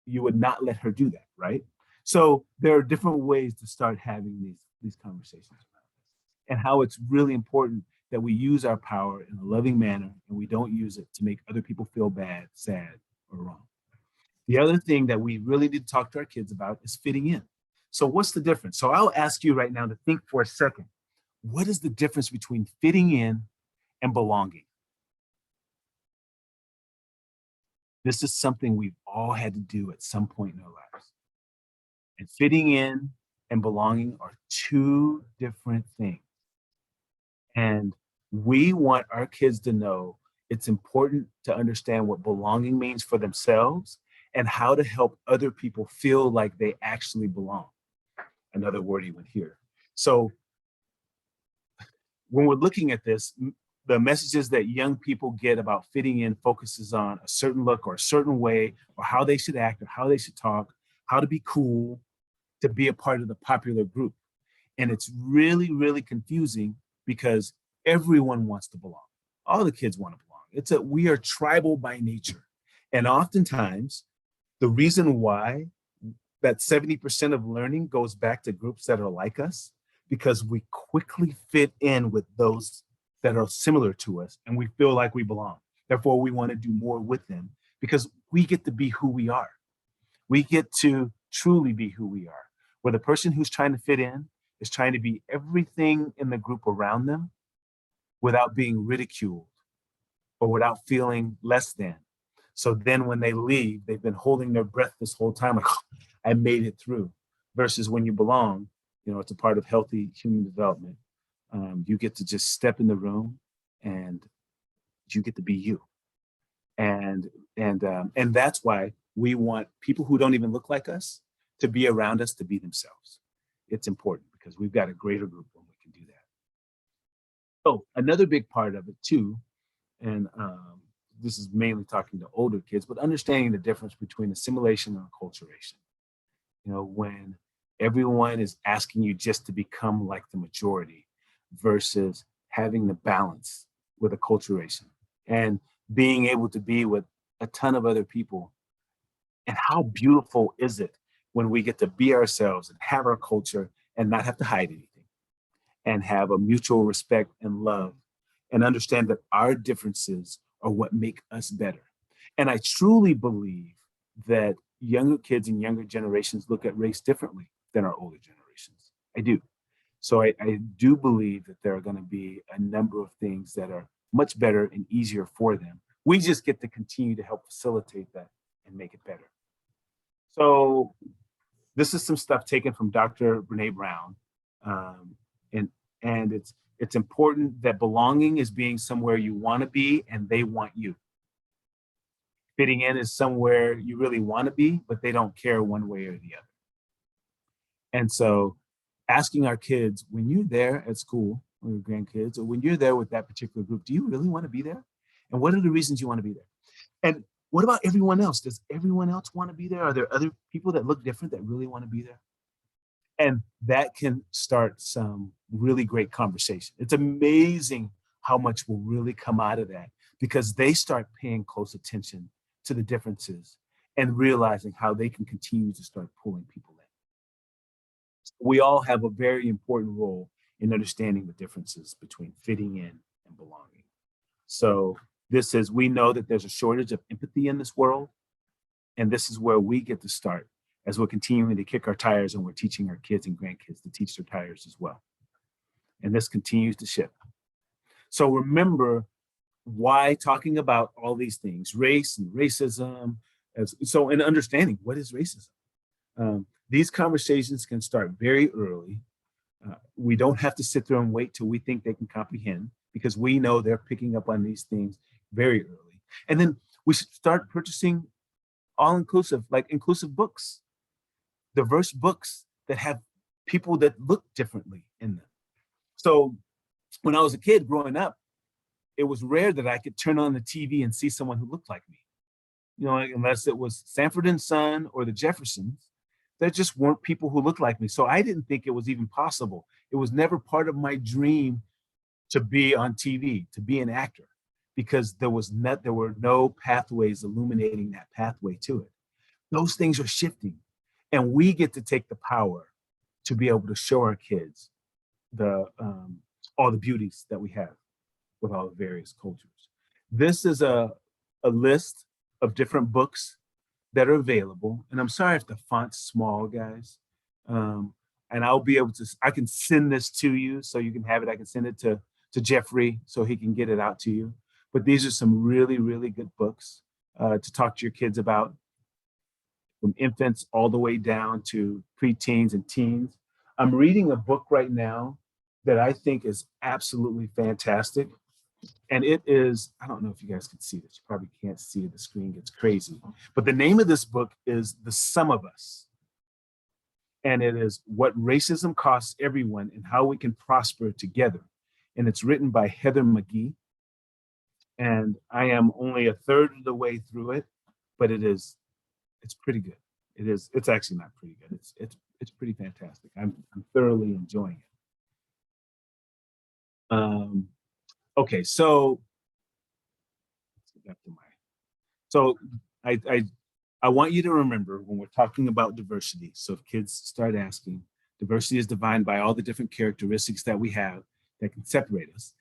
you would not let her do that, right? So there are different ways to start having these conversations about this, and how it's really important that we use our power in a loving manner, and we don't use it to make other people feel bad, sad, or wrong. The other thing that we really need to talk to our kids about is fitting in. So what's the difference? So I'll ask you right now to think for a second. what is the difference between fitting in and belonging? This is something we've all had to do at some point in our lives. And fitting in and belonging are two different things. And we want our kids to know it's important to understand what belonging means for themselves and how to help other people feel like they actually belong. Another word he would hear. So when we're looking at this, the messages that young people get about fitting in focuses on a certain look or a certain way, or how they should act or how they should talk, how to be cool, to be a part of the popular group. And it's really, really confusing because everyone wants to belong. All the kids want to belong. We are tribal by nature. And oftentimes, the reason why that 70% of learning goes back to groups that are like us, because we quickly fit in with those that are similar to us and we feel like we belong. Therefore, we want to do more with them because we get to be who we are. We get to truly be who we are. Where the person who's trying to fit in is trying to be everything in the group around them without being ridiculed or without feeling less than. So then when they leave, they've been holding their breath this whole time, like, oh, I made it through. Versus when you belong, it's a part of healthy human development. You get to just step in the room and you get to be you. And that's why we want people who don't even look like us to be around us, to be themselves. It's important because we've got a greater group when we can do that. So another big part of it too, and this is mainly talking to older kids, but understanding the difference between assimilation and acculturation. When everyone is asking you just to become like the majority versus having the balance with acculturation and being able to be with a ton of other people. And how beautiful is it when we get to be ourselves and have our culture and not have to hide anything and have a mutual respect and love and understand that our differences are what make us better. And I truly believe that younger kids and younger generations look at race differently than our older generations. I do. So I do believe that there are going to be a number of things that are much better and easier for them. We just get to continue to help facilitate that and make it better. So this is some stuff taken from Dr. Brene Brown. And it's important that belonging is being somewhere you want to be and they want you. Fitting in is somewhere you really want to be, but they don't care one way or the other. And so asking our kids, when you're there at school, or your grandkids, or when you're there with that particular group, do you really want to be there? And what are the reasons you want to be there? And what about everyone else? Does everyone else want to be there? Are there other people that look different that really want to be there? And that can start some really great conversation. It's amazing how much will really come out of that because they start paying close attention to the differences and realizing how they can continue to start pulling people in. We all have a very important role in understanding the differences between fitting in and belonging. So we know that there's a shortage of empathy in this world, and this is where we get to start as we're continuing to kick our tires and we're teaching our kids and grandkids to teach their tires as well. And this continues to shift. So remember why talking about all these things, race and racism, and understanding what is racism. These conversations can start very early. We don't have to sit there and wait till we think they can comprehend because we know they're picking up on these things very early. And then we should start purchasing all-inclusive, like inclusive books, diverse books that have people that look differently in them. So when I was a kid growing up, it was rare that I could turn on the TV and see someone who looked like me. Unless it was Sanford and Son or the Jeffersons, there just weren't people who looked like me. So I didn't think it was even possible. It was never part of my dream to be on TV, to be an actor, because there were no pathways illuminating that pathway to it. Those things are shifting, and we get to take the power to be able to show our kids all the beauties that we have with all the various cultures. This is a list of different books that are available. And I'm sorry if the font's small, guys. and I'll be able to, I can send this to you so you can have it. I can send it to Jeffrey so he can get it out to you. But these are some really, really good books to talk to your kids about, from infants all the way down to preteens and teens. I'm reading a book right now that I think is absolutely fantastic. And it is, I don't know if you guys can see this. You probably can't see it. The screen gets crazy. But the name of this book is The Sum of Us. And it is What Racism Costs Everyone and How We Can Prosper Together. And it's written by Heather McGee. And I am only a third of the way through it, but it's pretty good. It's actually not pretty good. It's pretty fantastic. I'm thoroughly enjoying it. Okay, so let's get back to so I want you to remember when we're talking about diversity. So if kids start asking, diversity is defined by all the different characteristics that we have that can separate us.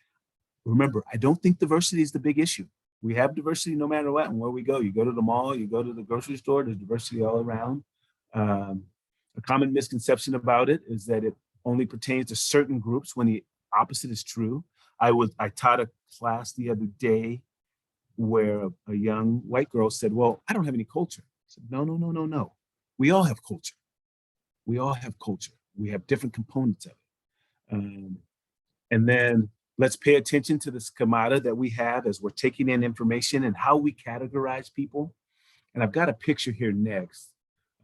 Remember, I don't think diversity is the big issue. We have diversity no matter what and where we go. You go to the mall, you go to the grocery store, there's diversity all around. A common misconception about it is that it only pertains to certain groups when the opposite is true. I taught a class the other day where a young white girl said, well, I don't have any culture. I said, no. We all have culture. We all have culture. We have different components of it. And then let's pay attention to the schemata that we have as we're taking in information and how we categorize people. And I've got a picture here next.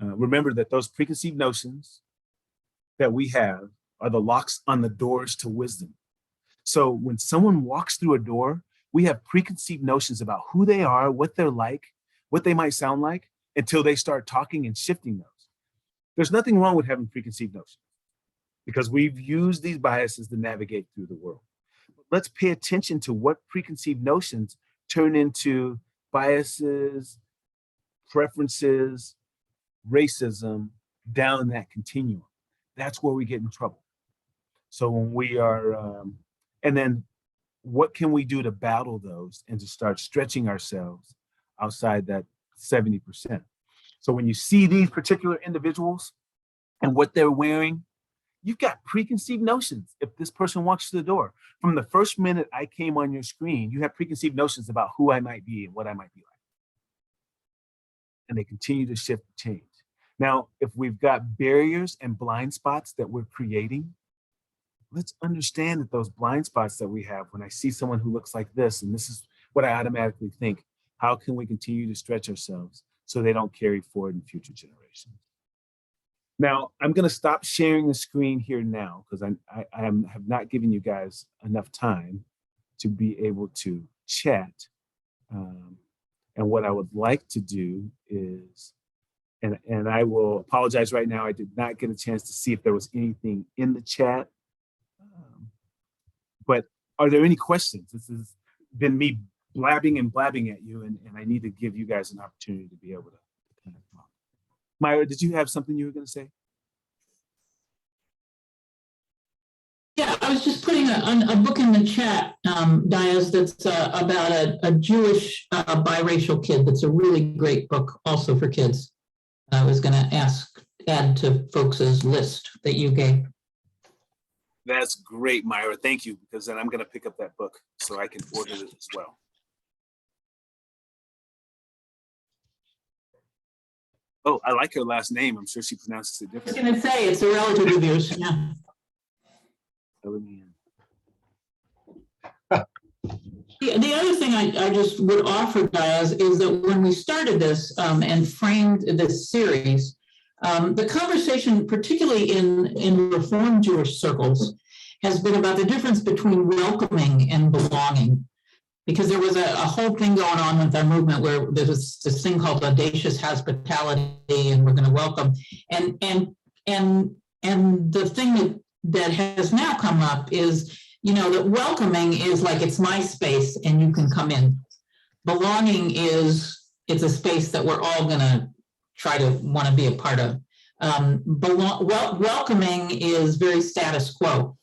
Remember that those preconceived notions that we have are the locks on the doors to wisdom. So when someone walks through a door, we have preconceived notions about who they are, what they're like, what they might sound like, until they start talking and shifting those. There's nothing wrong with having preconceived notions because we've used these biases to navigate through the world. Let's pay attention to what preconceived notions turn into biases, preferences, racism down that continuum. That's where we get in trouble. So when we are, and then what can we do to battle those and to start stretching ourselves outside that 70%? So when you see these particular individuals and what they're wearing, you've got preconceived notions. If this person walks through the door, from the first minute I came on your screen, you have preconceived notions about who I might be and what I might be like. And they continue to shift and change. Now, if we've got barriers and blind spots that we're creating, let's understand that those blind spots that we have, when I see someone who looks like this, and this is what I automatically think, how can we continue to stretch ourselves so they don't carry forward in future generations? Now, I'm going to stop sharing the screen here now because I have not given you guys enough time to be able to chat. And what I would like to do is, and I will apologize right now, I did not get a chance to see if there was anything in the chat. But are there any questions? This has been me blabbing at you, and I need to give you guys an opportunity to be able to kind of talk. Myra, did you have something you were going to say? Yeah, I was just putting a book in the chat, Diaz, that's about a Jewish biracial kid. That's a really great book also for kids. I was going to add to folks' list that you gave. That's great, Myra. Thank you, because then I'm going to pick up that book so I can order it as well. Oh, I like her last name. I'm sure she pronounces it I was differently. going to say, it's a relative of yours. Yeah. The other thing I just would offer, Diaz, is that when we started this and framed this series, the conversation, particularly in Reform Jewish circles, has been about the difference between welcoming and belonging. Because there was a whole thing going on with our movement where there was this thing called audacious hospitality, and we're going to welcome. And the thing that has now come up is, you know, that welcoming is like, it's my space and you can come in. Belonging is, it's a space that we're all going to try to want to be a part of. Welcoming is very status quo.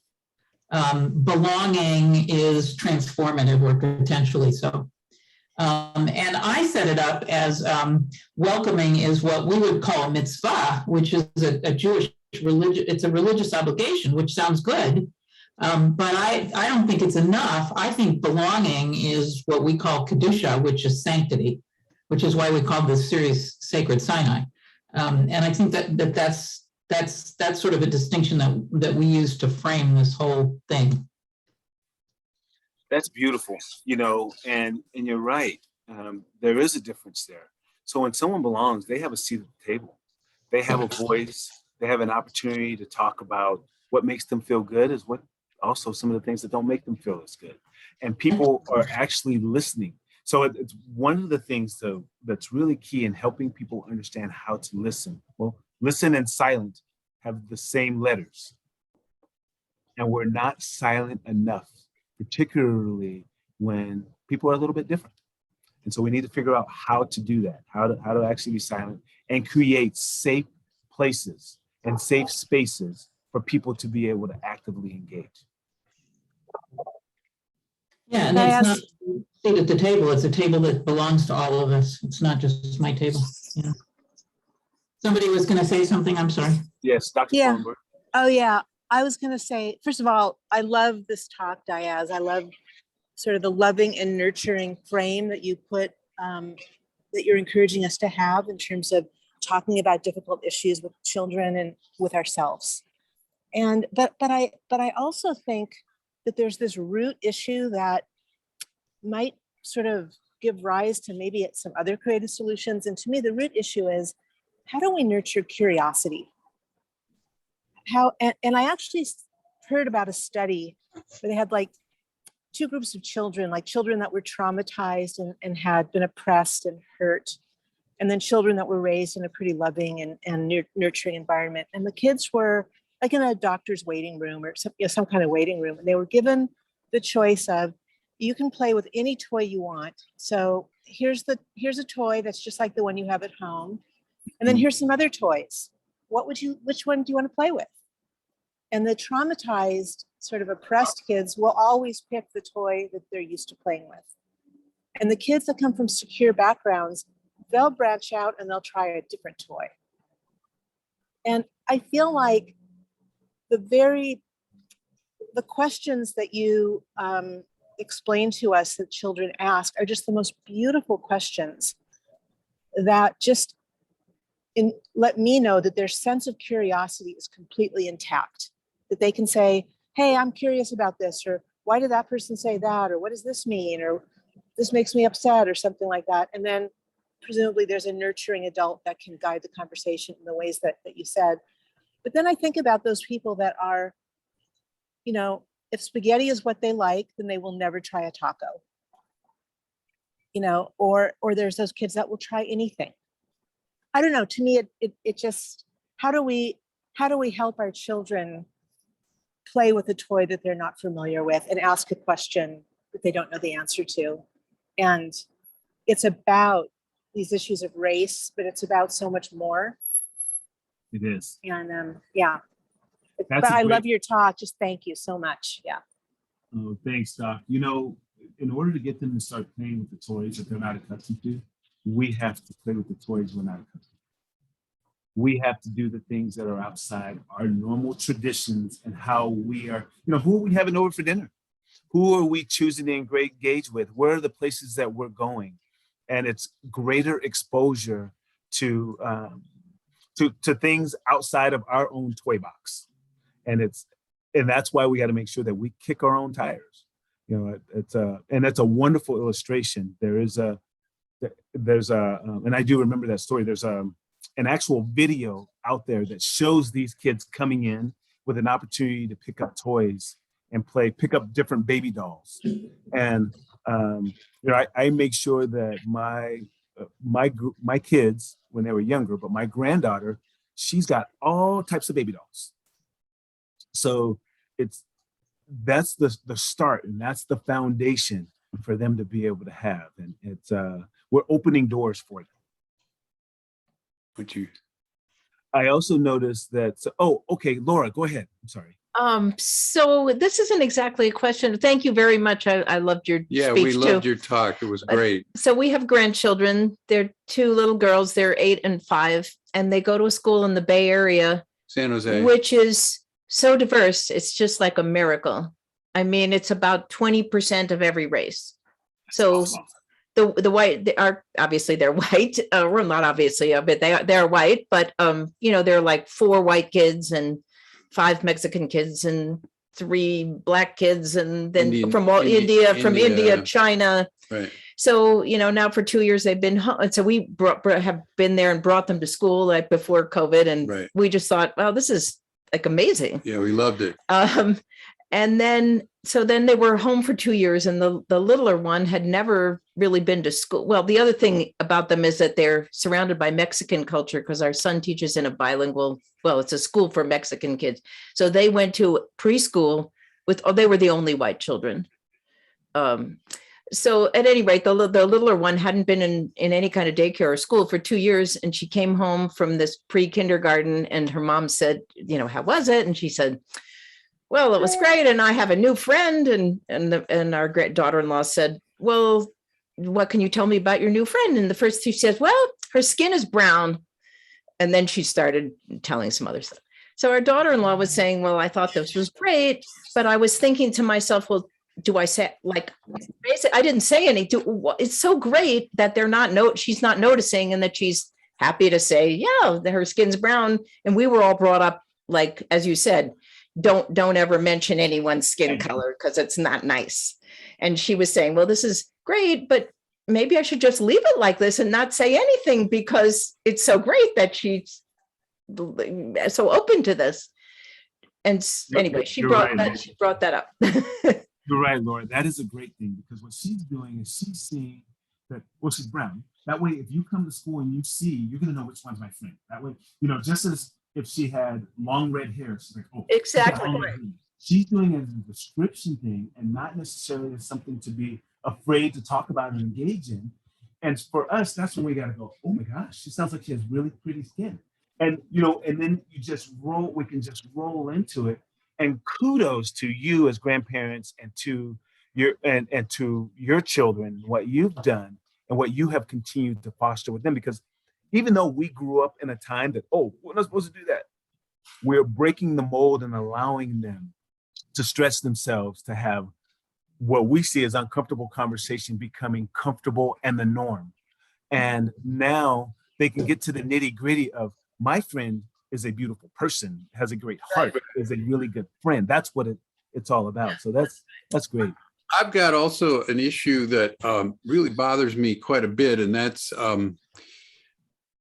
Belonging is transformative, or potentially so. And I set it up as welcoming is what we would call a mitzvah, which is a Jewish it's a religious obligation, which sounds good. But I don't think it's enough. I think belonging is what we call Kedusha, which is sanctity, which is why we call this series Sacred Sinai. And I think that's sort of a distinction that we use to frame this whole thing. That's beautiful, and you're right. There is a difference there. So when someone belongs, they have a seat at the table. They have a voice. They have an opportunity to talk about what makes them feel good, is what also some of the things that don't make them feel as good. And people are actually listening. So it's one of the things that's really key in helping people understand how to listen. Well, listen and silent have the same letters. And we're not silent enough, particularly when people are a little bit different. And so we need to figure out how to do that, how to actually be silent and create safe places and safe spaces for people to be able to actively engage. Yeah, and it's not a seat at the table, it's a table that belongs to all of us. It's not just my table. Somebody was going to say something, I'm sorry. Yes, Dr. Yeah. Thornburg. Oh, yeah. I was going to say, first of all, I love this talk, Diaz. I love sort of the loving and nurturing frame that you put, that you're encouraging us to have in terms of talking about difficult issues with children and with ourselves. But I also think that there's this root issue that might sort of give rise to maybe some other creative solutions. And to me, the root issue is, how do we nurture curiosity? And I actually heard about a study where they had like two groups of children, like children that were traumatized and had been oppressed and hurt, and then children that were raised in a pretty loving and nurturing environment. And the kids were like in a doctor's waiting room or some kind of waiting room. And they were given the choice of, you can play with any toy you want. So here's a toy that's just like the one you have at home. And then here's some other toys. Which one do you want to play with? And the traumatized, sort of oppressed kids will always pick the toy that they're used to playing with. And the kids that come from secure backgrounds, they'll branch out and they'll try a different toy. And I feel like the questions that you explain to us that children ask are just the most beautiful questions that just let me know that their sense of curiosity is completely intact, that they can say, hey, I'm curious about this, or why did that person say that, or what does this mean, or this makes me upset, or something like that. And then presumably there's a nurturing adult that can guide the conversation in the ways that you said. But then I think about those people that are, if spaghetti is what they like, then they will never try a taco, or there's those kids that will try anything. I don't know, to me, it just, how do we help our children play with a toy that they're not familiar with and ask a question that they don't know the answer to? And it's about these issues of race, but it's about so much more. It is. And yeah, but I love your talk. Just thank you so much. Yeah. Oh, thanks, Doc. In order to get them to start playing with the toys that they're not accustomed to, we have to play with the toys we're not accustomed to. We have to do the things that are outside our normal traditions and how we are, who are we having over for dinner? Who are we choosing to engage with? Where are the places that we're going? And it's greater exposure to things outside of our own toy box. And that's why we got to make sure that we kick our own tires. It's a wonderful illustration. There's a, and I do remember that story. There's an actual video out there that shows these kids coming in with an opportunity to pick up toys and pick up different baby dolls. And I make sure that my kids, when they were younger, but my granddaughter, she's got all types of baby dolls. So that's the start, and that's the foundation for them to be able to have. And we're opening doors for them. I also noticed that, okay, Laura, go ahead. I'm sorry. So this isn't exactly a question. Thank you very much. I loved your speech we loved too. your talk. It was great. So we have grandchildren. They're two little girls. They're 8 and 5, and they go to a school in the Bay Area San Jose. which is so diverse. It's just like a miracle. I mean, it's about 20% of every race. So Awesome. the white they are obviously they're white. Well, not obviously, but they're white. But they're like 4 white kids and 5 Mexican kids and 3 black kids, and then India, China. Right. So now for 2 years they've been home. And so we have been there and brought them to school like before COVID, and Right. we just thought, wow, this is like amazing. Yeah, we loved it. And then they were home for 2 years, and the littler one had never really been to school. Well, the other thing about them is that they're surrounded by Mexican culture because our son teaches in a bilingual, well, it's a school for Mexican kids. So they went to preschool they were the only white children. So at any rate, the littler one hadn't been in any kind of daycare or school for 2 years. And she came home from this pre-kindergarten, and her mom said, how was it? And she said, well, it was great. And I have a new friend. And our great daughter-in-law said, well, what can you tell me about your new friend? And the first she says, well, her skin is brown. And then she started telling some other stuff. So our daughter-in-law was saying, well, I thought this was great, but I was thinking to myself, well, do I say, like, basically, I didn't say anything. It's so great that she's not noticing, and that she's happy to say, yeah, her skin's brown. And we were all brought up, like, as you said, don't ever mention anyone's skin color because it's not nice. And she was saying, well, this is great, but maybe I should just leave it like this and not say anything because it's so great that she's so open to this. And anyway, she brought that up. You're right, Laura. That is a great thing, because what she's doing is she's seeing that, well, she's brown. That way, if you come to school and you're going to know which one's my friend. That way, just as if she had long red hair, she's like, oh, exactly. She's doing it as a description thing and not necessarily as something to be afraid to talk about and engage in. And for us, that's when we got to go, oh my gosh, she sounds like she has really pretty skin. And, and then we can just roll into it. And kudos to you as grandparents and to your children, what you've done and what you have continued to foster with them. Because even though we grew up in a time that, we're not supposed to do that, we're breaking the mold and allowing them to stretch themselves, to have what we see as uncomfortable conversation becoming comfortable and the norm. And now they can get to the nitty gritty of, my friend is a beautiful person, has a great heart, is a really good friend. That's what it's all about. So that's great. I've got also an issue that really bothers me quite a bit, and that's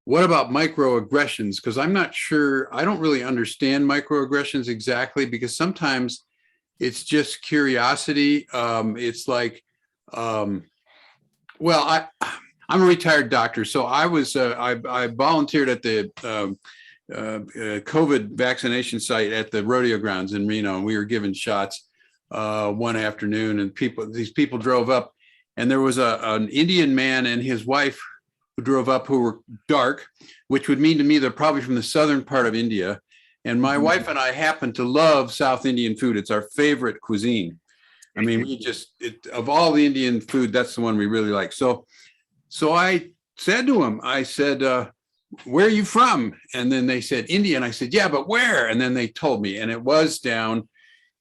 what about microaggressions? Because I'm not sure, I don't really understand microaggressions exactly, because sometimes it's just curiosity. It's like, I'm a retired doctor, so I was I volunteered at the COVID vaccination site at the rodeo grounds in Reno, and we were given shots one afternoon, and these people drove up, and there was an Indian man and his wife who drove up, who were dark, which would mean to me they're probably from the southern part of India. And my wife and I happen to love South Indian food. It's our favorite cuisine. I mean, of all the Indian food, that's the one we really like. So I said to him, I said, where are you from? And then they said, India. And I said, yeah, but where? And then they told me, and it was down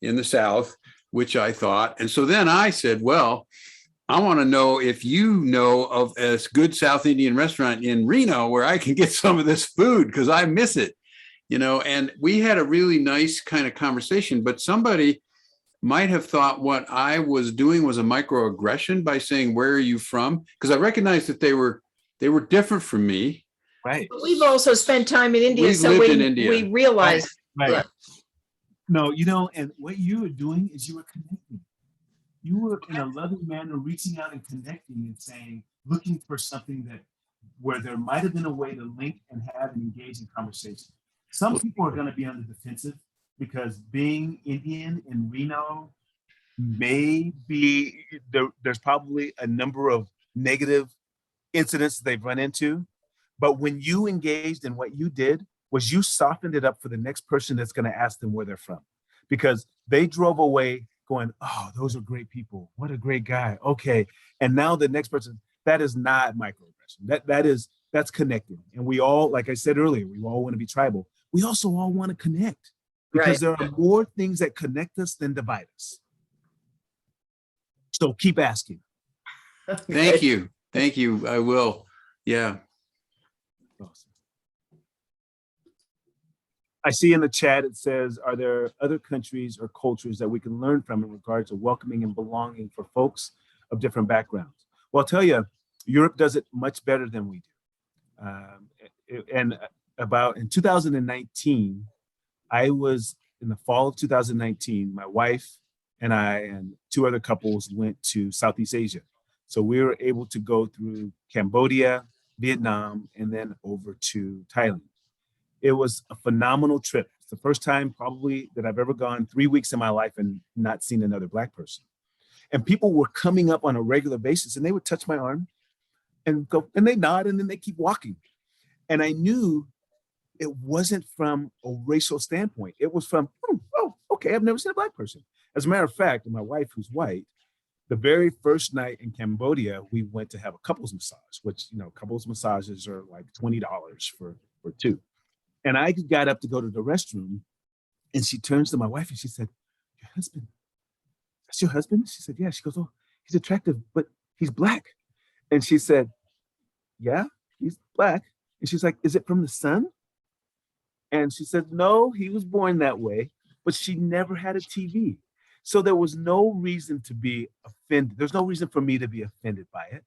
in the South, which I thought. And so then I said, well, I want to know if you know of a good South Indian restaurant in Reno where I can get some of this food, because I miss it, and we had a really nice kind of conversation, but somebody might have thought what I was doing was a microaggression by saying, where are you from? Because I recognized that they were different from me. Right. But we've also spent time in India, we realized. Right. Yeah. No, and what you were doing is you were connecting. You were in a loving manner reaching out and connecting and saying, looking for something where there might have been a way to link and have an engaging conversation. Some people are going to be on the defensive because being Indian in Reno may be, there's probably a number of negative incidents they've run into. But when you engaged in what you did was you softened it up for the next person that's going to ask them where they're from, because they drove away going, oh, those are great people. What a great guy. Okay. And now the next person, that is not microaggression. That's connecting. And we all, like I said earlier, we all want to be tribal. we also all want to connect because there are more things that connect us than divide us. So keep asking. Thank you. Thank you. I will. Yeah. Awesome. I see in the chat, it says, are there other countries or cultures that we can learn from in regards to welcoming and belonging for folks of different backgrounds? Well, I'll tell you, Europe does it much better than we do. In 2019, I was in the fall of 2019, my wife and I and two other couples went to Southeast Asia. So we were able to go through Cambodia, Vietnam, and then over to Thailand. It was a phenomenal trip. It's the first time probably that I've ever gone 3 weeks in my life and not seen another Black person. And people were coming up on a regular basis and they would touch my arm and go, and they nod and then they keep walking. And I knew it wasn't from a racial standpoint. It was from, oh, okay, I've never seen a Black person. As a matter of fact, my wife, who's white, the very first night in Cambodia, we went to have a couples massage, which, you know, couples massages are like $20 for two. And I got up to go to the restroom and she turns to my wife and she said, your husband, that's your husband? She said, yeah. She goes, oh, he's attractive, but he's Black. And she said, yeah, he's Black. And she's like, is it from the sun? And she said, no, he was born that way, but she never had a TV. So there was no reason to be offended. There's no reason for me to be offended by it.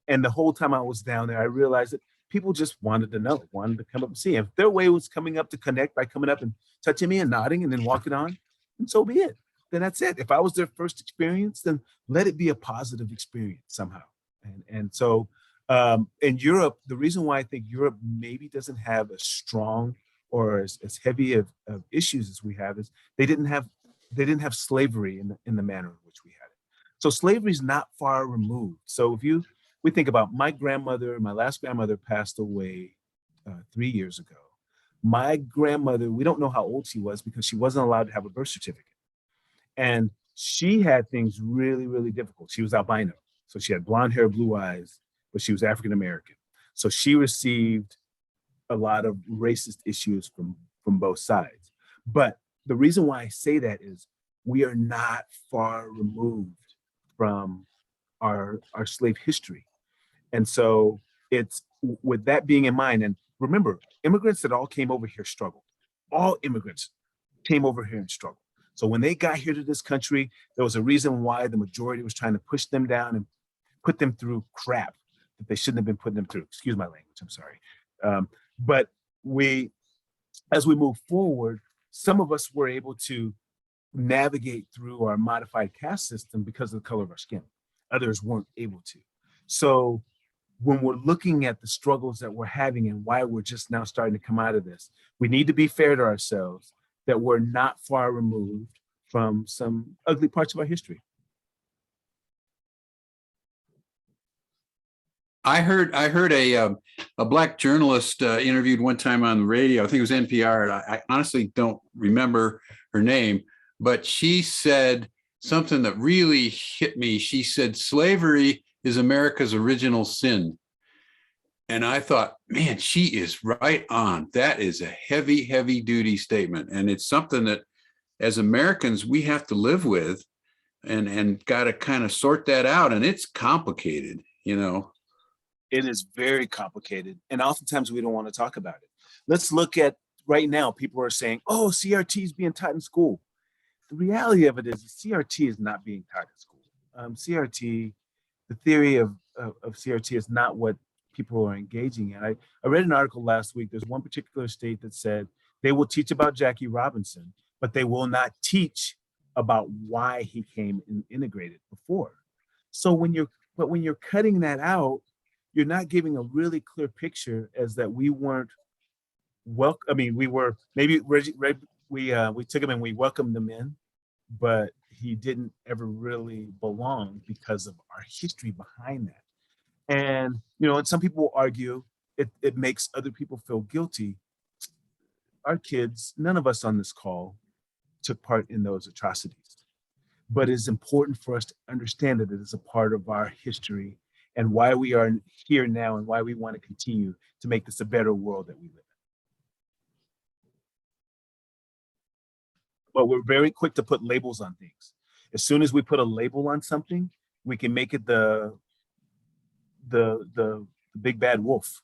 And the whole time I was down there, I realized that people just wanted to know, wanted to come up and see. If their way was coming up to connect by coming up and touching me and nodding and then walking on, and so be it. Then that's it. If I was their first experience, then let it be a positive experience somehow. And so in Europe, the reason why I think Europe maybe doesn't have as strong or as heavy of issues as we have is they didn't have slavery in the manner in which we had it. So slavery is not far removed. So if we think about my last grandmother passed away 3 years ago. My grandmother, we don't know how old she was because she wasn't allowed to have a birth certificate. And she had things really, really difficult. She was albino. So she had blonde hair, blue eyes, but she was African American. So she received a lot of racist issues from both sides. But the reason why I say that is we are not far removed from our slave history. And so it's with that being in mind, and remember, immigrants that all came over here struggled. All immigrants came over here and struggled. So when they got here to this country, there was a reason why the majority was trying to push them down and put them through crap that they shouldn't have been putting them through. Excuse my language, I'm sorry. But as we move forward, some of us were able to navigate through our modified caste system because of the color of our skin. Others weren't able to. So when we're looking at the struggles that we're having and why we're just now starting to come out of this, we need to be fair to ourselves that we're not far removed from some ugly parts of our history. I heard a Black journalist interviewed one time on the radio. I think it was NPR. And I honestly don't remember her name, but she said something that really hit me. She said, slavery is America's original sin. And I thought, man, she is right on. That is a heavy, heavy duty statement. And it's something that as Americans, we have to live with and got to kind of sort that out. And it's complicated, you know. It is very complicated. And oftentimes we don't want to talk about it. Let's look at right now, people are saying, oh, CRT is being taught in school. The reality of it is CRT is not being taught in school. CRT, the theory of CRT is not what people are engaging in. I read an article last week. There's one particular state that said they will teach about Jackie Robinson, but they will not teach about why he came and integrated before. So when you're cutting that out, you're not giving a really clear picture as that we weren't welcome. I mean, we were maybe we took him and we welcomed him in, but he didn't ever really belong because of our history behind that. And, you know, and some people will argue it makes other people feel guilty. Our kids, none of us on this call took part in those atrocities, but it's important for us to understand that it is a part of our history and why we are here now and why we want to continue to make this a better world that we live but we're very quick to put labels on things. As soon as we put a label on something, we can make it the big bad wolf,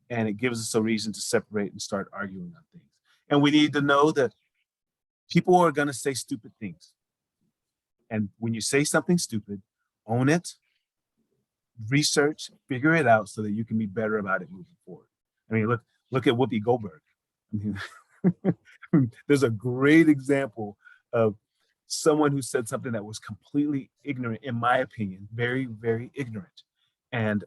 and it gives us a reason to separate and start arguing on things. And we need to know that people are going to say stupid things. And when you say something stupid, own it, research, figure it out so that you can be better about it moving forward. I mean, look at Whoopi Goldberg. I mean, there's a great example of someone who said something that was completely ignorant, in my opinion, very, very ignorant. And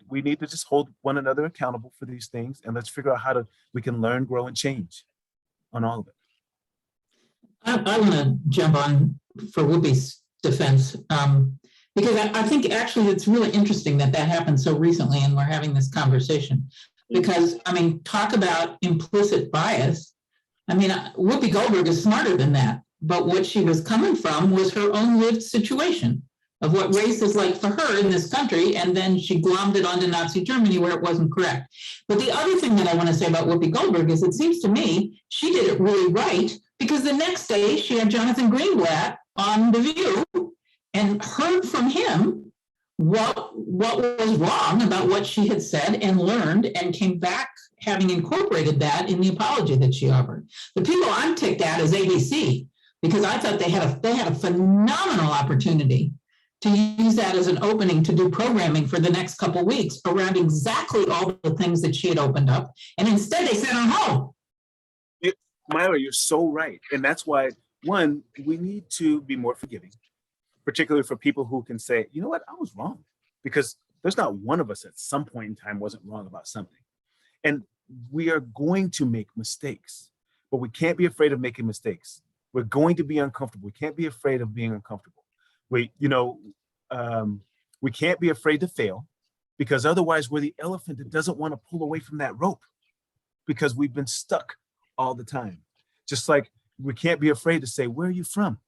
we need to just hold one another accountable for these things, and let's figure out how we can learn, grow, and change on all of it. I want to jump on for Whoopi's defense, because I think actually it's really interesting that happened so recently and we're having this conversation. Because, I mean, talk about implicit bias. I mean, Whoopi Goldberg is smarter than that, but what she was coming from was her own lived situation of what race is like for her in this country, and then she glommed it onto Nazi Germany where it wasn't correct. But the other thing that I want to say about Whoopi Goldberg is it seems to me she did it really right, because the next day she had Jonathan Greenblatt on The View and heard from him what was wrong about what she had said and learned, and came back having incorporated that in the apology that she offered. The people I'm ticked at is ABC, because I thought they had a phenomenal opportunity to use that as an opening to do programming for the next couple of weeks around exactly all the things that she had opened up. And instead they sent her home. Myra, you're so right. And that's why, one, we need to be more forgiving, particularly for people who can say, you know what, I was wrong. Because there's not one of us at some point in time wasn't wrong about something. And we are going to make mistakes, but we can't be afraid of making mistakes. We're going to be uncomfortable. We can't be afraid of being uncomfortable. We can't be afraid to fail, because otherwise we're the elephant that doesn't want to pull away from that rope, because we've been stuck all the time. Just like we can't be afraid to say, where are you from?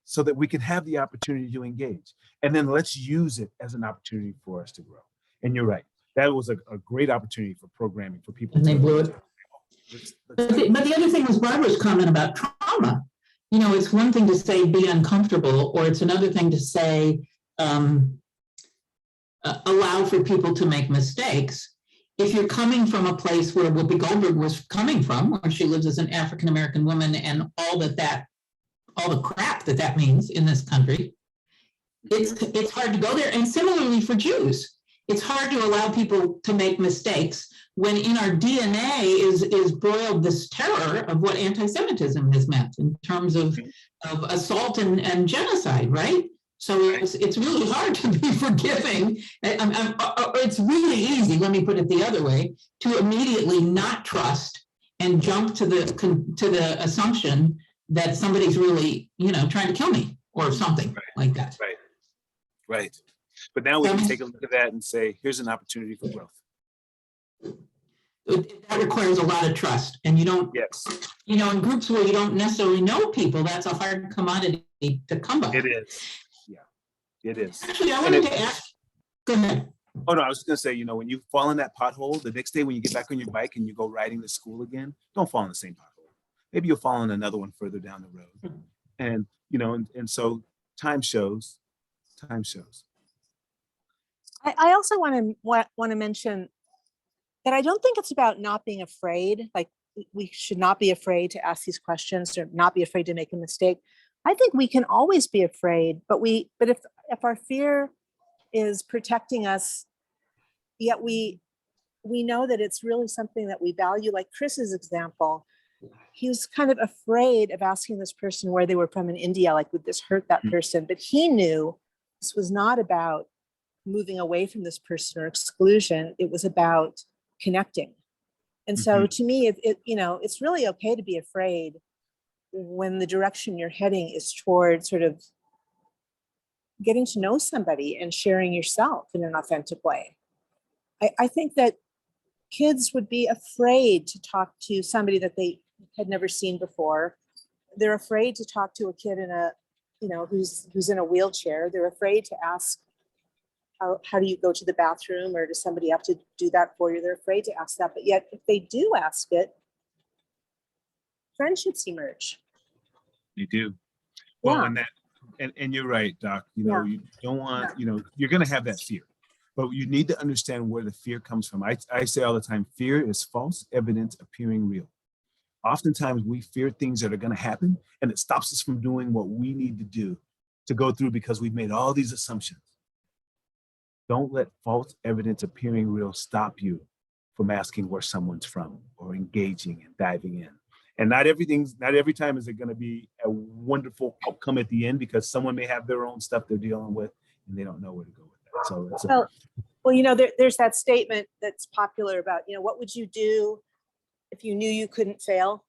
So that we can have the opportunity to engage. And then let's use it as an opportunity for us to grow. And you're right. That was a great opportunity for programming for people. And they blew it. But the other thing was Barbara's comment about trauma. You know, it's one thing to say be uncomfortable, or it's another thing to say allow for people to make mistakes. If you're coming from a place where Whoopi Goldberg was coming from, where she lives as an African-American woman, and all the crap that means in this country, it's hard to go there. And similarly for Jews, it's hard to allow people to make mistakes when in our DNA is broiled this terror of what anti-Semitism has meant in terms of assault and genocide, right? So it's really hard to be forgiving. It's really easy, let me put it the other way, to immediately not trust and jump to the assumption that somebody's really, trying to kill me or something like that. Right. But now we can take a look at that and say, here's an opportunity for growth. That requires a lot of trust, and you don't. Yes. In groups where you don't necessarily know people, that's a hard commodity to come by. It is. Yeah, it is. Actually, I wanted to ask. Go ahead. Oh no, I was going to say, when you fall in that pothole, the next day when you get back on your bike and you go riding to school again, don't fall in the same pothole. Maybe you'll fall in another one further down the road, and and so time shows. I also want to mention that I don't think it's about not being afraid. Like, we should not be afraid to ask these questions or not be afraid to make a mistake. I think we can always be afraid, but if our fear is protecting us, yet we know that it's really something that we value. Like Chris's example, he was kind of afraid of asking this person where they were from in India, like, would this hurt that person? But he knew this was not about moving away from this person or exclusion. It was about connecting. And so to me, it's really okay to be afraid when the direction you're heading is toward sort of getting to know somebody and sharing yourself in an authentic way. I think that kids would be afraid to talk to somebody that they had never seen before. They're afraid to talk to a kid who's in a wheelchair. They're afraid to ask, how do you go to the bathroom, or does somebody have to do that for you? They're afraid to ask that, but yet if they do ask it, friendships emerge. You do. Well, Yeah. and that, and you're right, Doc. You know, Yeah. you don't want, you know, you're going to have that fear, but you need to understand where the fear comes from. I say all the time, fear is false evidence appearing real. Oftentimes we fear things that are going to happen, and it stops us from doing what we need to do to go through because we've made all these assumptions. Don't let false evidence appearing real stop you from asking where someone's from or engaging and diving in. And not every time is it going to be a wonderful outcome at the end, because someone may have their own stuff they're dealing with and they don't know where to go with that. So it's Well, you know, there's that statement that's popular about, you know, what would you do if you knew you couldn't fail?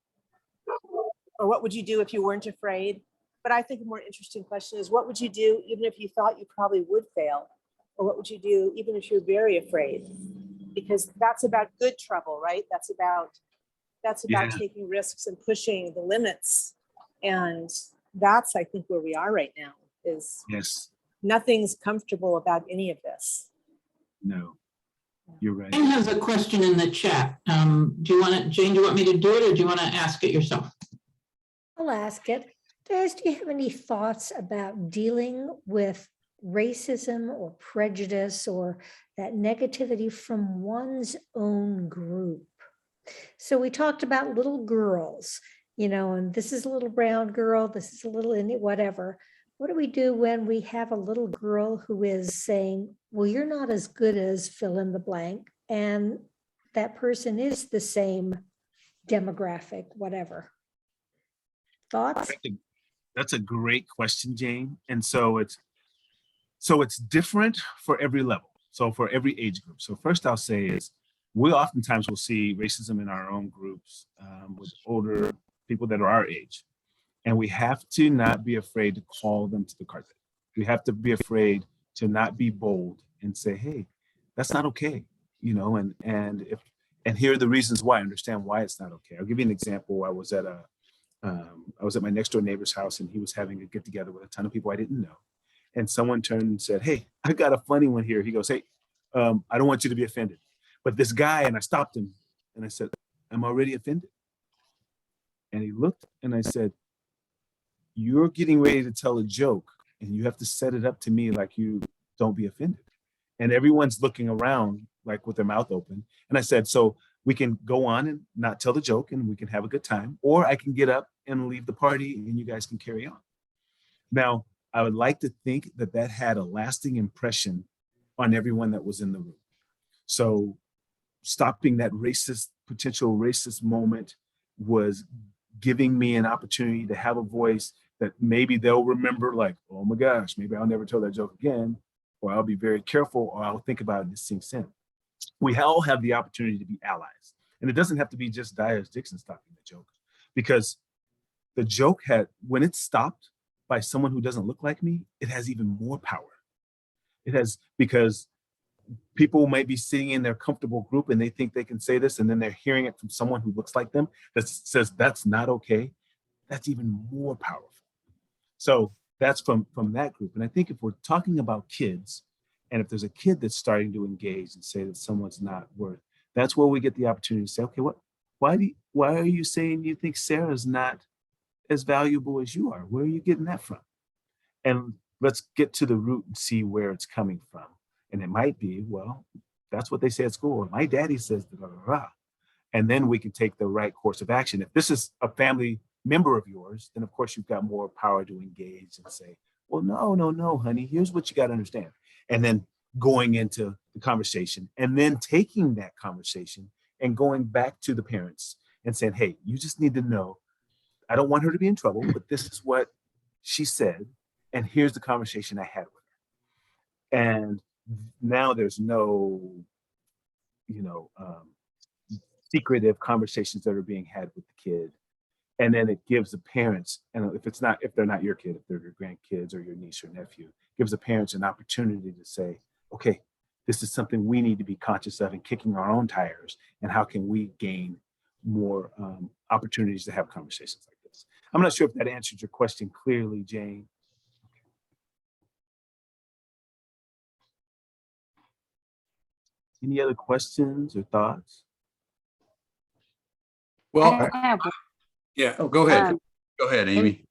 Or what would you do if you weren't afraid? But I think a more interesting question is, what would you do even if you thought you probably would fail? Or what would you do even if you're very afraid? Because that's about good trouble, right? That's about taking risks and pushing the limits. And that's, I think, where we are right now is yes, nothing's comfortable about any of this. no, you're right. Jane has a question in the chat. Jane, do you want me to do it, or do you want to ask it yourself? I'll ask it. Diaz, do you have any thoughts about dealing with racism or prejudice or that negativity from one's own group? So we talked about little girls, you know, and this is a little brown girl, this is a little whatever. What do we do when we have a little girl who is saying, well, you're not as good as fill in the blank, and that person is the same demographic, whatever? Thoughts? That's a great question, Jane. And so it's different for every level. So for every age group. So first I'll say is, we oftentimes will see racism in our own groups with older people that are our age. And we have to not be afraid to call them to the carpet. We have to be afraid to not be bold and say, hey, that's not okay. You know, and here are the reasons why. I understand why it's not okay. I'll give you an example. I was at my next door neighbor's house, and he was having a get together with a ton of people I didn't know. And someone turned and said, hey, I got a funny one here. He goes, hey, I don't want you to be offended, but this guy, and I stopped him and I said, I'm already offended. And he looked and I said, you're getting ready to tell a joke and you have to set it up to me like you don't be offended. And everyone's looking around like with their mouth open. And I said, so we can go on and not tell the joke and we can have a good time, or I can get up and leave the party and you guys can carry on. Now, I would like to think that that had a lasting impression on everyone that was in the room. So stopping that potential racist moment was giving me an opportunity to have a voice that maybe they'll remember, like, oh my gosh, maybe I'll never tell that joke again, or I'll be very careful, or I'll think about it and sinks in. We all have the opportunity to be allies. And it doesn't have to be just Diaz Dixon stopping the joke, because the joke when it's stopped by someone who doesn't look like me, it has even more power. It has, because people might be sitting in their comfortable group and they think they can say this, and then they're hearing it from someone who looks like them that says that's not okay. That's even more powerful. So that's from that group. And I think if we're talking about kids, and if there's a kid that's starting to engage and say that someone's not worth, that's where we get the opportunity to say, okay, why are you saying you think Sarah's not as valuable as you are? Where are you getting that from? And let's get to the root and see where it's coming from. And it might be, well, that's what they say at school. Or my daddy says, blah, blah, blah. And then we can take the right course of action. If this is a family member of yours, then of course you've got more power to engage and say, well, no, honey, here's what you got to understand. And then going into the conversation, and then taking that conversation and going back to the parents and saying, hey, you just need to know, I don't want her to be in trouble, but this is what she said. And here's the conversation I had with her. And now there's no, secretive conversations that are being had with the kid. And then it gives the parents, and if they're not your kid, if they're your grandkids or your niece or nephew, gives the parents an opportunity to say, okay, this is something we need to be conscious of and kicking our own tires. And how can we gain more opportunities to have conversations like this? I'm not sure if that answered your question clearly, Jane. Any other questions or thoughts? Well, Yeah, go ahead. Um, Go ahead, Amy.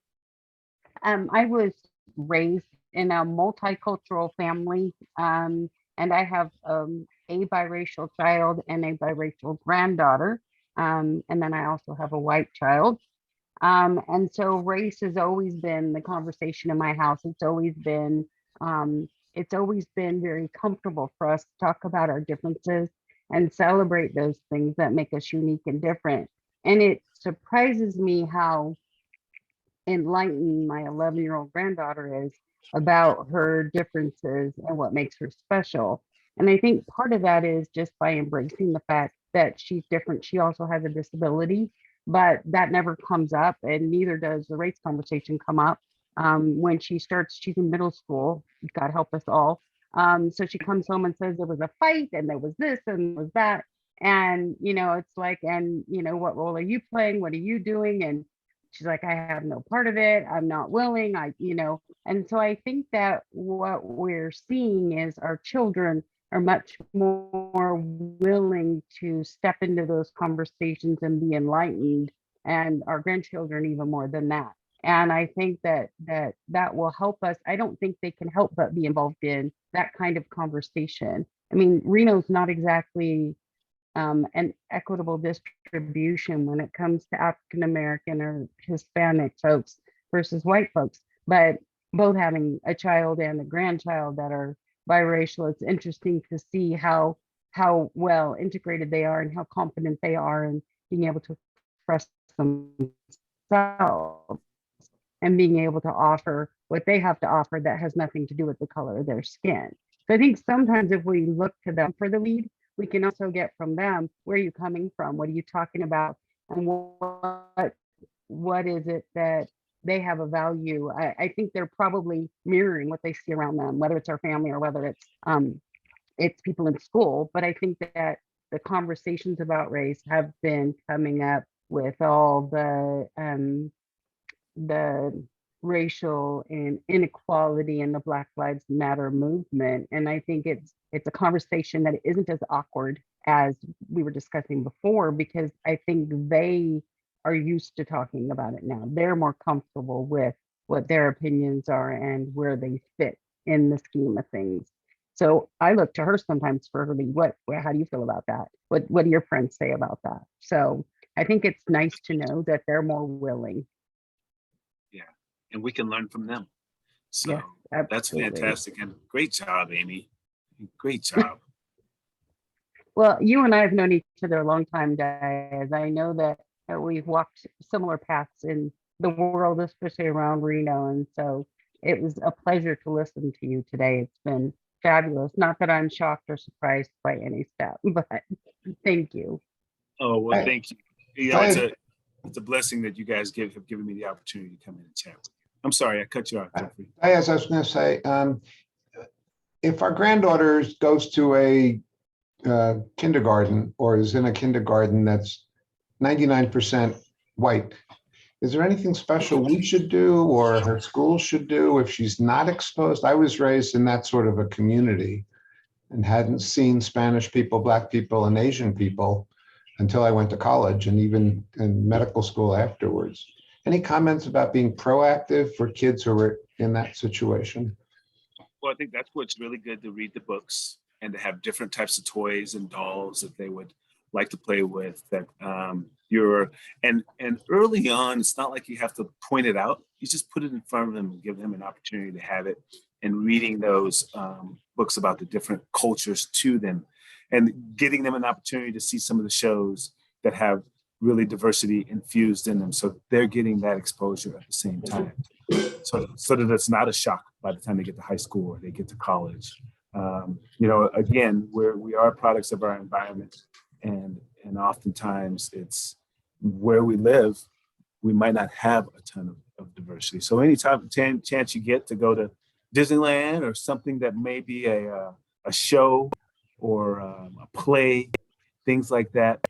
I was raised in a multicultural family, and I have a biracial child and a biracial granddaughter, and then I also have a white child. And so race has always been the conversation in my house. It's always been very comfortable for us to talk about our differences and celebrate those things that make us unique and different. And it surprises me how enlightened my 11-year-old granddaughter is about her differences and what makes her special. And I think part of that is just by embracing the fact that she's different. She also has a disability, but that never comes up, and neither does the race conversation come up. When she's in middle school, God help us all. So she comes home and says there was a fight and there was this and there was that. And, it's like, and, what role are you playing? What are you doing? And she's like, I have no part of it. I'm not willing. And so I think that what we're seeing is our children are much more willing to step into those conversations and be enlightened, and our grandchildren even more than that. And I think that will help us. I don't think they can help but be involved in that kind of conversation. I mean, Reno's not exactly an equitable distribution when it comes to African American or Hispanic folks versus white folks, but both having a child and a grandchild that are biracial, it's interesting to see how well integrated they are and how confident they are in being able to express themselves and being able to offer what they have to offer that has nothing to do with the color of their skin. So I think sometimes if we look to them for the lead, we can also get from them, where are you coming from? What are you talking about? And what is it that they have a value? I think they're probably mirroring what they see around them, whether it's our family or whether it's people in school. But I think that the conversations about race have been coming up with all the racial and inequality in the Black Lives Matter movement. And I think it's a conversation that isn't as awkward as we were discussing before, because I think they are used to talking about it now. They're more comfortable with what their opinions are and where they fit in the scheme of things. So I look to her sometimes for her lead. How do you feel about that? What do your friends say about that? So I think it's nice to know that they're more willing. Yeah, and we can learn from them. So Yes, that's absolutely. fantastic, and great job, Amy. Great job. Well, you and I have known each other a long time, Diaz. I know that we've walked similar paths in the world, especially around Reno. And so it was a pleasure to listen to you today. It's been fabulous. Not that I'm shocked or surprised by any step, but thank you. Oh, well, Hey. thank you. You know, it's a blessing that you guys have given me the opportunity to come in and chat with you. I'm sorry, I cut you off, Jeffrey. As I was going to say, if our granddaughter goes to a kindergarten or is in a kindergarten that's 99% white, is there anything special we should do or her school should do if she's not exposed? I was raised in that sort of a community and hadn't seen Spanish people, Black people, and Asian people until I went to college and even in medical school afterwards. Any comments about being proactive for kids who are in that situation? Well, I think that's what's really good, to read the books and to have different types of toys and dolls that they would like to play with. That and early on, it's not like you have to point it out. You just put it in front of them and give them an opportunity to have it. And reading those books about the different cultures to them, and getting them an opportunity to see some of the shows that have really diversity infused in them, so they're getting that exposure at the same time. So that it's not a shock by the time they get to high school or they get to college. Again, we are products of our environment, and oftentimes it's where we live, we might not have a ton of diversity. So anytime chance you get to go to Disneyland or something that may be a show or a play, things like that,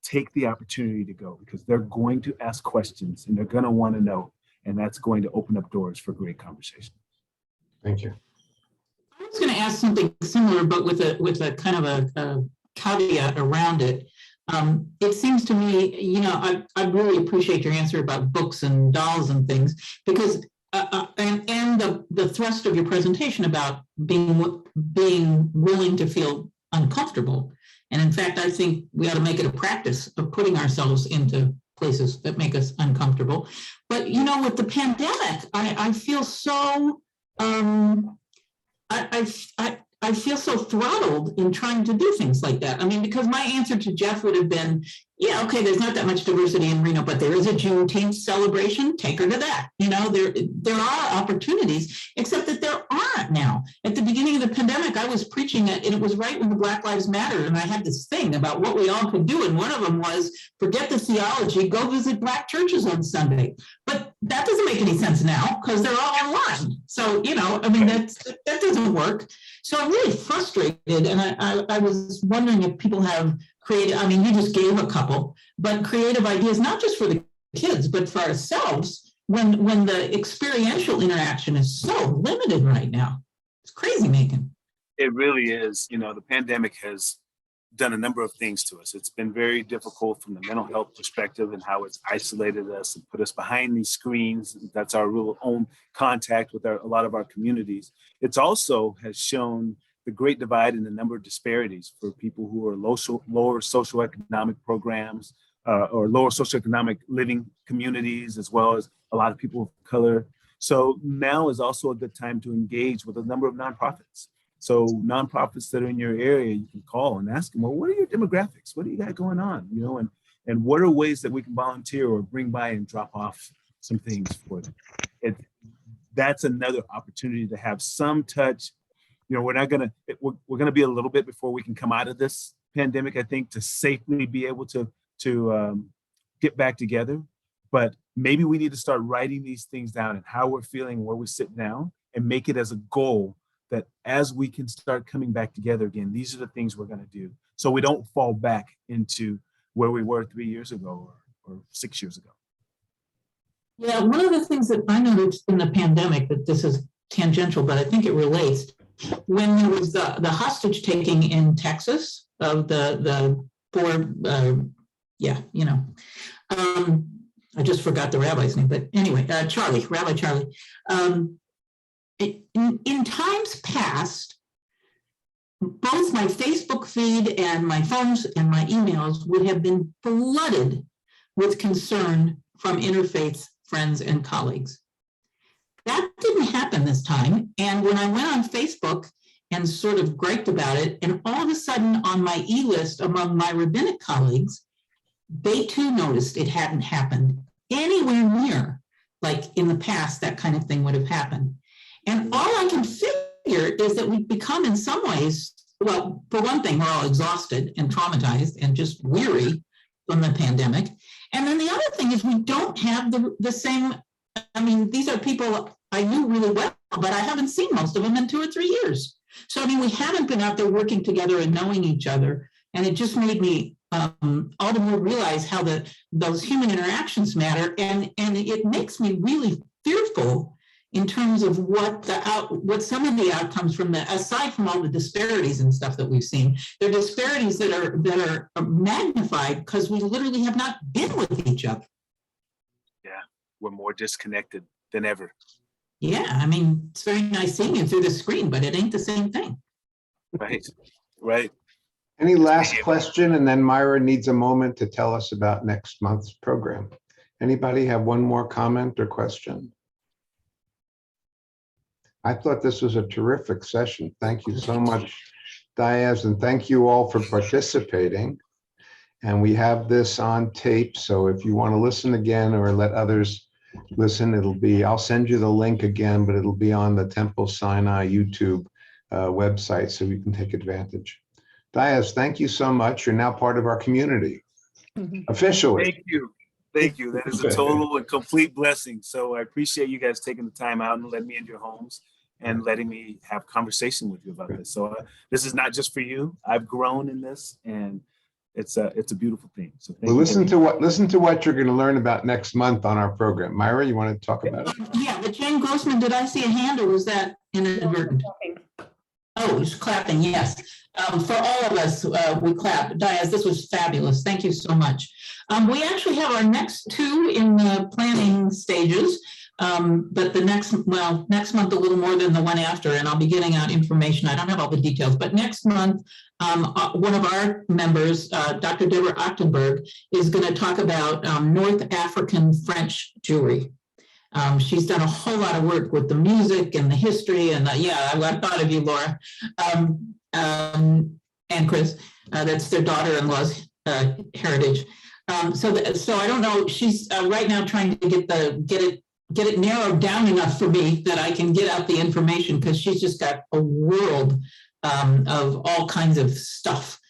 take the opportunity to go, because they're going to ask questions and they're going to want to know, and that's going to open up doors for great conversation. Thank you. I was going to ask something similar, but with a kind of a caveat around it. It seems to me, I really appreciate your answer about books and dolls and things, because and the thrust of your presentation about being willing to feel uncomfortable. And in fact, I think we ought to make it a practice of putting ourselves into places that make us uncomfortable. But with the pandemic, I feel so I feel so throttled in trying to do things like that. I mean, because my answer to Jeff would have been, yeah, okay, there's not that much diversity in Reno, but there is a Juneteenth celebration. Take her to that. There are opportunities, except that there aren't now. At the beginning of the pandemic, I was preaching it, and it was right when the Black Lives Matter, and I had this thing about what we all could do, and one of them was forget the theology, go visit Black churches on Sunday. But that doesn't make any sense now because they're all online. So, that doesn't work. So I'm really frustrated, and I was wondering if people have creative, you just gave a couple, but creative ideas, not just for the kids, but for ourselves, when the experiential interaction is so limited right now. It's crazy making. It really is. The pandemic has done a number of things to us. It's been very difficult from the mental health perspective and how it's isolated us and put us behind these screens. That's our real own contact with a lot of our communities. It's also has shown the great divide in the number of disparities for people who are lower socioeconomic programs or lower socioeconomic living communities, as well as a lot of people of color. So now is also a good time to engage with a number of nonprofits. So nonprofits that are in your area, you can call and ask them, well, what are your demographics? What do you got going on? And what are ways that we can volunteer or bring by and drop off some things for them? That's another opportunity to have some touch. We're going to be a little bit before we can come out of this pandemic, I think, to safely be able to get back together. But maybe we need to start writing these things down and how we're feeling, where we sit now, and make it as a goal that as we can start coming back together again, these are the things we're going to do. So we don't fall back into where we were 3 years ago or 6 years ago. Yeah, one of the things that I noticed in the pandemic, that this is tangential, but I think it relates, when there was the hostage taking in Texas of the four, I just forgot the rabbi's name, but anyway, Rabbi Charlie. In times past, both my Facebook feed and my phones and my emails would have been flooded with concern from interfaith friends and colleagues. That didn't happen this time. And when I went on Facebook and sort of griped about it, and all of a sudden on my e-list among my rabbinic colleagues, they too noticed it hadn't happened anywhere near like in the past that kind of thing would have happened. And all I can figure is that we've become in some ways, well, for one thing, we're all exhausted and traumatized and just weary from the pandemic. And then the other thing is we don't have the same, these are people I knew really well, but I haven't seen most of them in 2 or 3 years. So, we haven't been out there working together and knowing each other. And it just made me all the more realize how those human interactions matter. And it makes me really fearful in terms of what some of the outcomes from aside from all the disparities and stuff that we've seen, there are disparities that are magnified because we literally have not been with each other. Yeah, we're more disconnected than ever. Yeah, it's very nice seeing you through the screen, but it ain't the same thing. Right. Any last question? And then Myra needs a moment to tell us about next month's program. Anybody have one more comment or question? I thought this was a terrific session. Thank you so much, Diaz, and thank you all for participating. And we have this on tape, so if you want to listen again or let others listen, I'll send you the link again, but it'll be on the Temple Sinai YouTube website, so you can take advantage. Diaz, thank you so much. You're now part of our community, officially. Thank you. That is a total and complete blessing. So I appreciate you guys taking the time out and letting me into your homes and letting me have conversation with you about this. So this is not just for you. I've grown in this, and it's a beautiful thing. So listen to what you're going to learn about next month on our program. Myra, you want to talk about it? Yeah, but Jane Grossman, did I see a hand or was that inadvertent? Oh, he's clapping, yes. For all of us, we clap. Diaz, this was fabulous. Thank you so much. We actually have our next two in the planning stages, but next month a little more than the one after, and I'll be getting out information. I don't have all the details, but next month, one of our members, Dr. Deborah Ochtenberg, is going to talk about North African French Jewry. She's done a whole lot of work with the music and the history, and I thought of you, Laura. And Chris, that's their daughter-in-law's heritage. So I don't know. She's right now trying to get it narrowed down enough for me that I can get out the information, because she's just got a world of all kinds of stuff,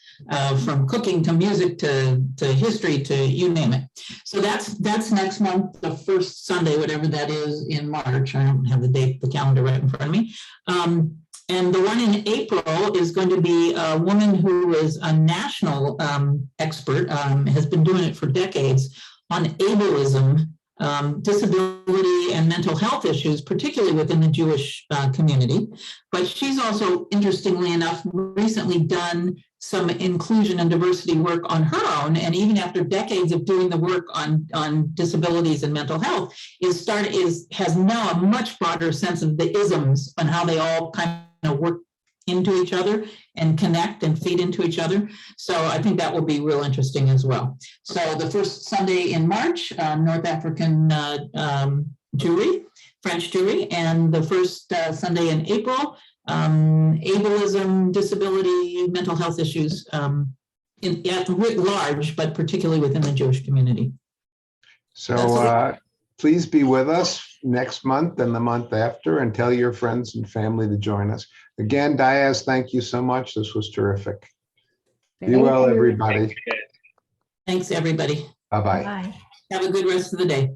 from cooking to music to history to you name it. So that's next month, the first Sunday, whatever that is in March. I don't have the calendar right in front of me. And the one in April is going to be a woman who is a national expert, has been doing it for decades, on ableism, disability and mental health issues, particularly within the Jewish community. But she's also, interestingly enough, recently done some inclusion and diversity work on her own. And even after decades of doing the work on disabilities and mental health, has now a much broader sense of the isms and how they all kind of work into each other and connect and feed into each other. So I think that will be real interesting as well. So the first Sunday in March, North African Jewry, French Jewry, and the first Sunday in April, ableism, disability, mental health issues at writ large, but particularly within the Jewish community. So please be with us next month and the month after, and tell your friends and family to join us. Again, Diaz, thank you so much. This was terrific. Be well, everybody. Thanks, everybody. Bye-bye. Bye. Have a good rest of the day.